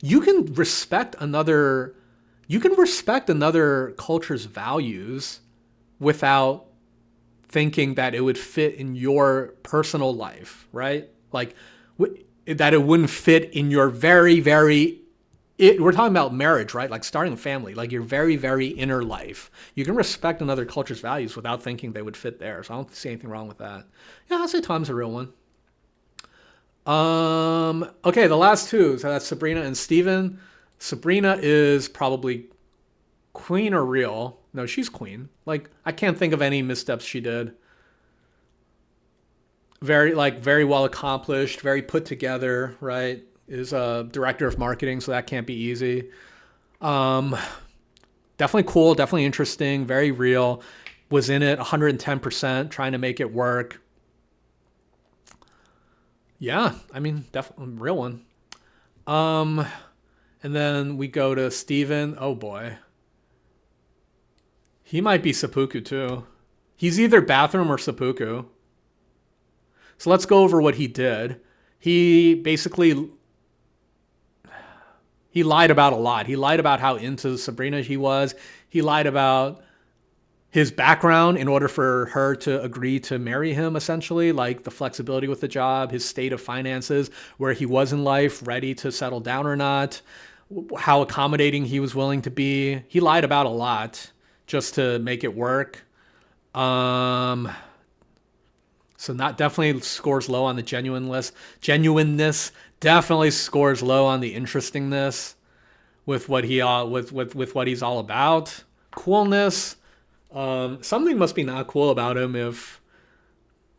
You can respect another. You can respect another culture's values without thinking that it would fit in your personal life, right? Like that it wouldn't fit in your very, very. We're talking about marriage, right? Like starting a family, like your very, very inner life. You can respect another culture's values without thinking they would fit there. So I don't see anything wrong with that. Yeah, I'll say Tom's a real one. Okay, the last two. So that's Sabrina and Steven. Sabrina is probably queen or real. No, she's queen. Like I can't think of any missteps she did. Very well accomplished, very put together, right? Is a director of marketing, so that can't be easy. Um, Definitely cool, definitely interesting, very real. Was in it 110%, trying to make it work. Yeah, I mean, definitely real one. Um, and then we go to Steven. Oh boy, he might be seppuku too. He's either bathroom or seppuku. So let's go over what he did. He basically he lied about a lot. He lied about how into Sabrina he was. He lied about his background in order for her to agree to marry him, essentially, like the flexibility with the job, his state of finances, where he was in life, ready to settle down or not, how accommodating he was willing to be. He lied about a lot just to make it work. Um, so not definitely scores low on the genuine list. Genuineness definitely scores low on the interestingness with what he with what he's all about. Coolness. Something must be not cool about him if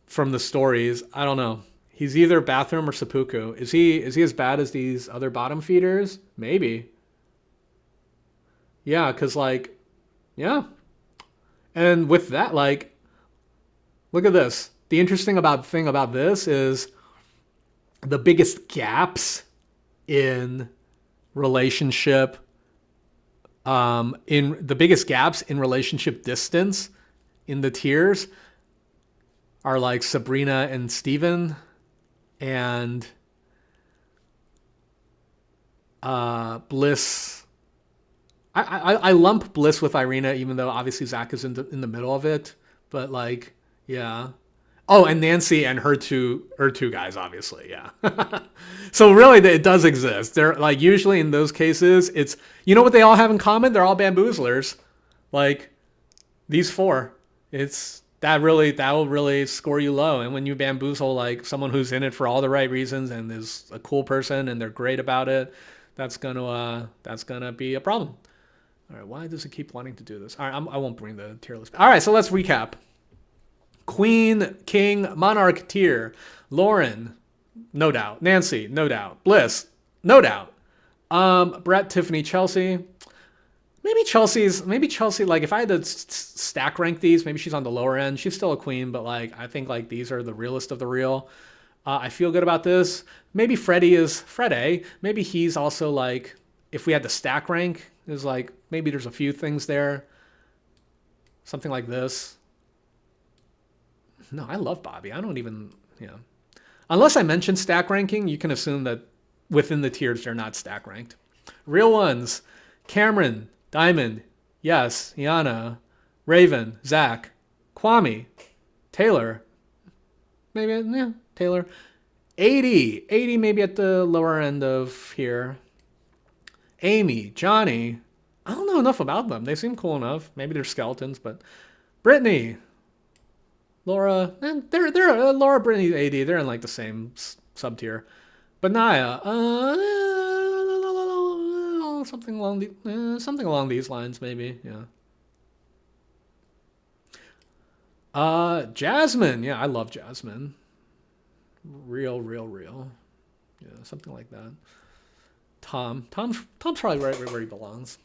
from the stories. I don't know. He's either bathroom or seppuku. Is he as bad as these other bottom feeders? Maybe. Yeah, cause like, yeah. And with that, like, look at this. The interesting thing about this is the biggest gaps in relationship in the biggest gaps in relationship distance in the tiers are like Sabrina and Steven and Bliss. I lump Bliss with Irina, even though obviously Zach is in the middle of it. But like, yeah. Oh, and Nancy and her two guys, obviously, yeah. So really, it does exist. They're like usually in those cases, it's you know what they all have in common? They're all bamboozlers. Like these four, it's that'll really score you low. And when you bamboozle like someone who's in it for all the right reasons and is a cool person and they're great about it, that's gonna be a problem. All right, why does it keep wanting to do this? All right, I won't bring the tier list. All right, so let's recap. Queen, King, Monarch tier. Lauren, no doubt. Nancy, no doubt. Bliss, no doubt. Brett, Tiffany, Chelsea. Maybe Chelsea, like if I had to stack rank these, maybe she's on the lower end. She's still a queen, but like I think like these are the realest of the real. I feel good about this. Maybe Freddie is Fred. Maybe he's also like, if we had to stack rank, is like maybe there's a few things there. Something like this. No, I love Bobby. I don't even, Unless I mention stack ranking, you can assume that within the tiers they're not stack ranked. Real ones: Cameron, Diamond, Yes, Iana, Raven, Zach, Kwame, Taylor, maybe, yeah, Taylor. 80 maybe at the lower end of here. Amy, Johnny, I don't know enough about them. They seem cool enough. Maybe they're skeletons, but Brittany, Laura, they're Laura, Brittany, 80. They're in like the same sub tier. But Naya, something along these lines, maybe. Yeah. Jasmine, yeah, I love Jasmine. Real. Yeah, something like that. Tom's probably right where he belongs.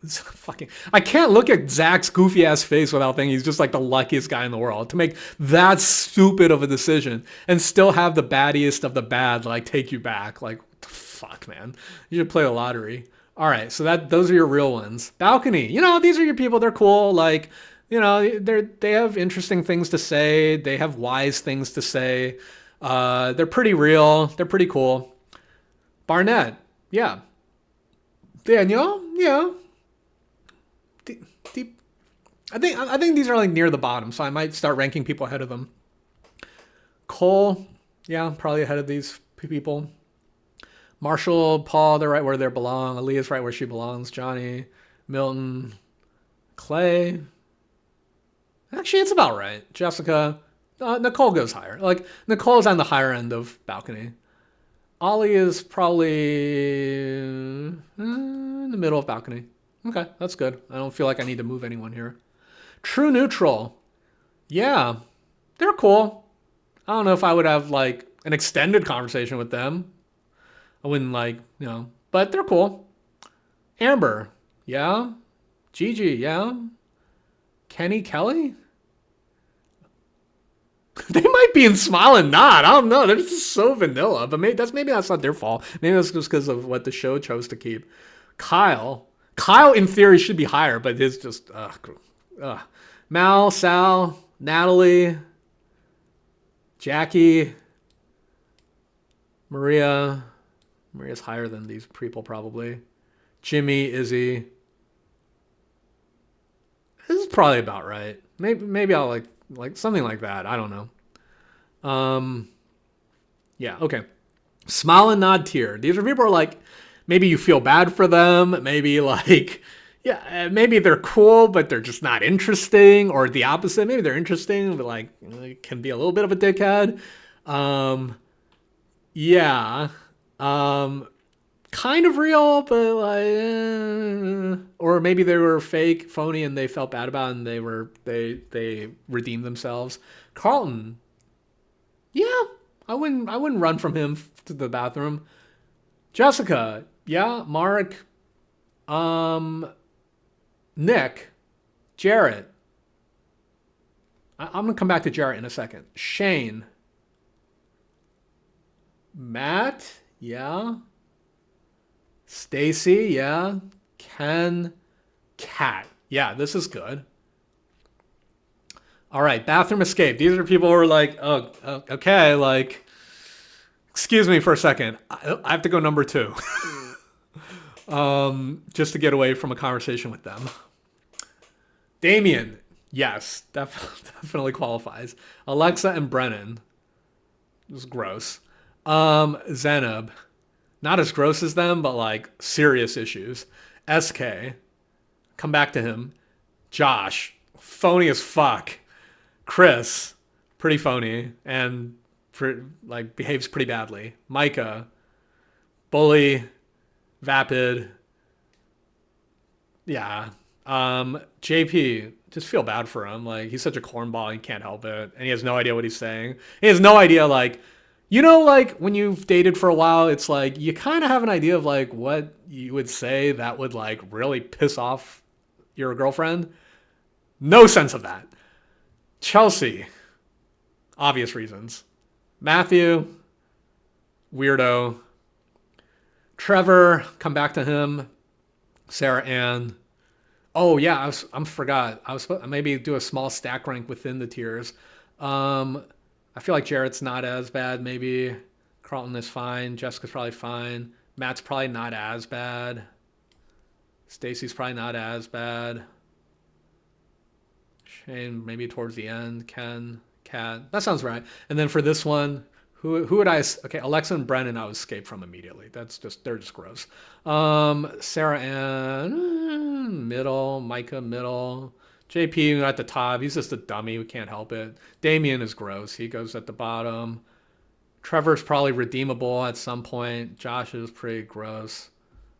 It's fucking, I can't look at Zach's goofy ass face without thinking he's just like the luckiest guy in the world to make that stupid of a decision and still have the baddiest of the bad like take you back. Like, what the fuck, man? You should play the lottery. All right, so those are your real ones. Balcony, these are your people. They're cool. Like, they have interesting things to say. They have wise things to say. They're pretty real. They're pretty cool. Barnett, yeah. Daniel, yeah. Deep. I think these are like near the bottom, so I might start ranking people ahead of them. Cole, yeah, probably ahead of these people. Marshall, Paul, they're right where they belong. Aaliyah's right where she belongs. Johnny, Milton, Clay. Actually, it's about right. Jessica, Nicole goes higher. Like, Nicole's on the higher end of balcony. Ollie is probably in the middle of balcony. Okay, that's good. I don't feel like I need to move anyone here. True neutral. Yeah, they're cool. I don't know if I would have like an extended conversation with them. I wouldn't like, but they're cool. Amber. Yeah. Gigi. Yeah. Kenny, Kelly. They might be in Smile and Nod. I don't know. They're just so vanilla. But maybe that's not their fault. Maybe that's just because of what the show chose to keep. Kyle, in theory, should be higher, but it's just... Mal, Sal, Natalie, Jackie, Maria. Maria's higher than these people, probably. Jimmy, Izzy. This is probably about right. Maybe I'll like something like that. I don't know. Yeah, okay. Smile and nod tier. These are people who are like, maybe you feel bad for them. Maybe like, yeah, maybe they're cool, but they're just not interesting. Or the opposite. Maybe they're interesting, but like, can be a little bit of a dickhead. Yeah. Kind of real, but like, or maybe they were fake, phony, and they felt bad about it, and they redeemed themselves. Carlton, yeah, I wouldn't run from him to the bathroom. Jessica, yeah. Mark, Nick, Jarrett. I'm gonna come back to Jarrett in a second. Shane, Matt, yeah. Stacy, yeah. Ken, Kat. Yeah, this is good. All right, bathroom escape. These are people who are like, oh, okay, like, excuse me for a second. I have to go number 2. Just to get away from a conversation with them. Damien, yes, definitely qualifies. Alexa and Brennan. This is gross. Zenab. Not as gross as them, but like serious issues. SK, come back to him. Josh, phony as fuck. Chris, pretty phony and like behaves pretty badly. Micah, bully, vapid. Yeah. JP, just feel bad for him. Like he's such a cornball, he can't help it, and he has no idea what he's saying. He has no idea. Like, like when you've dated for a while, it's like you kind of have an idea of like what you would say that would like really piss off your girlfriend. No sense of that. Chelsea, obvious reasons. Matthew, weirdo. Trevor, come back to him. Sarah Ann. Oh yeah, I forgot. I was supposed maybe do a small stack rank within the tiers. Um, I feel like Jarrett's not as bad. Maybe Carlton is fine. Jessica's probably fine. Matt's probably not as bad. Stacy's probably not as bad. Shane maybe towards the end. Ken, Kat. That sounds right. And then for this one, who would I? Okay, Alexa and Brennan, I would escape from immediately. They're just gross. Sarah Ann, middle. Micah, middle. JP at the top. He's just a dummy. We can't help it. Damien is gross. He goes at the bottom. Trevor's probably redeemable at some point. Josh is pretty gross.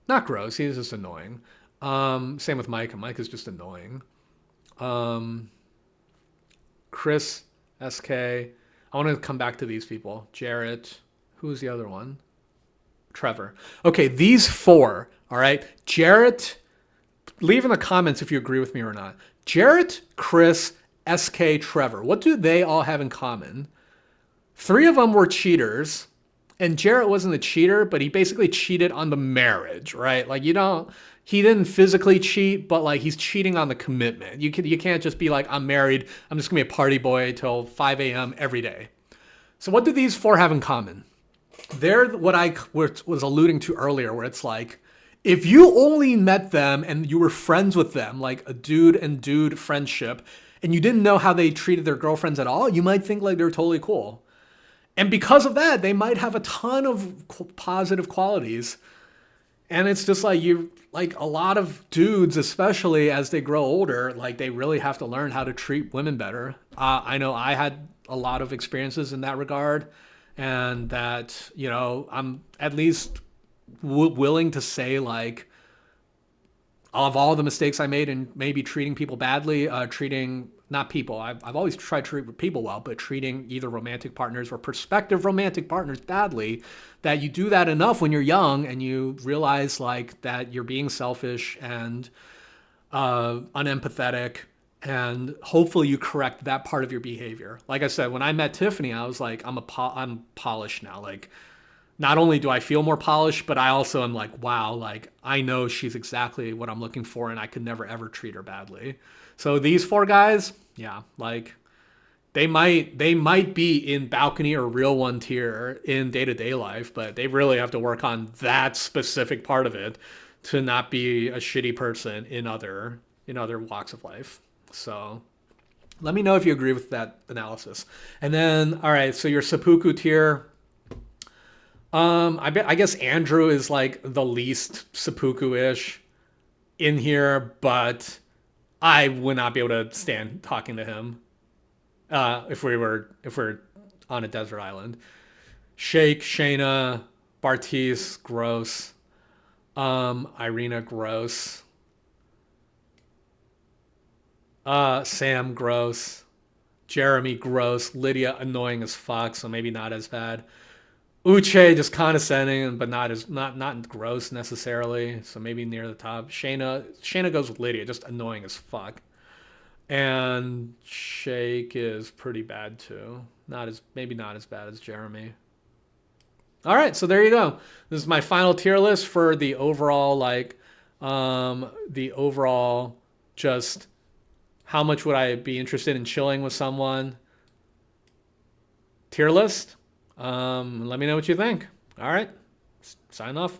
Not gross. He's just annoying. Same with Micah. Mike is just annoying. Um, Chris, SK. I want to come back to these people. Jarrett. Who's the other one? Trevor. Okay, these four. All right. Jarrett. Leave in the comments if you agree with me or not. Jarrett, Chris, SK, Trevor. What do they all have in common? Three of them were cheaters. And Jarrett wasn't a cheater, but he basically cheated on the marriage, right? Like he didn't physically cheat, but like he's cheating on the commitment. You can't just be like, I'm married, I'm just gonna be a party boy till 5 a.m. every day. So what do these four have in common? They're what I was alluding to earlier, where it's like, if you only met them and you were friends with them, like a dude and dude friendship, and you didn't know how they treated their girlfriends at all, you might think like they're totally cool. And because of that, they might have a ton of positive qualities. And it's just like like a lot of dudes, especially as they grow older, like they really have to learn how to treat women better. I know I had a lot of experiences in that regard, and that, I'm at least willing to say like, of all the mistakes I made in maybe treating people badly, treating not people. I've always tried to treat people well, but treating either romantic partners or prospective romantic partners badly, that you do that enough when you're young and you realize like that you're being selfish and unempathetic, and hopefully you correct that part of your behavior. Like I said, when I met Tiffany, I was like, I'm polished now. Like, not only do I feel more polished, but I also am like, wow, like I know she's exactly what I'm looking for, and I could never ever treat her badly. So these four guys, yeah, like they might be in balcony or real one tier in day-to-day life, but they really have to work on that specific part of it to not be a shitty person in other walks of life. So let me know if you agree with that analysis. And then, all right, so your seppuku tier. I guess Andrew is like the least seppuku-ish in here, but I would not be able to stand talking to him if we're on a desert island. Shake, Shayna, Bartiz, gross. Irina, gross. Sam, gross. Jeremy, gross. Lydia, annoying as fuck, so maybe not as bad. Uche, just condescending, but not gross necessarily, so maybe near the top. Shayna goes with Lydia, just annoying as fuck. And Shake is pretty bad too. Maybe not as bad as Jeremy. All right, so there you go. This is my final tier list for the overall just how much would I be interested in chilling with someone tier list. Let me know what you think. All right, sign off.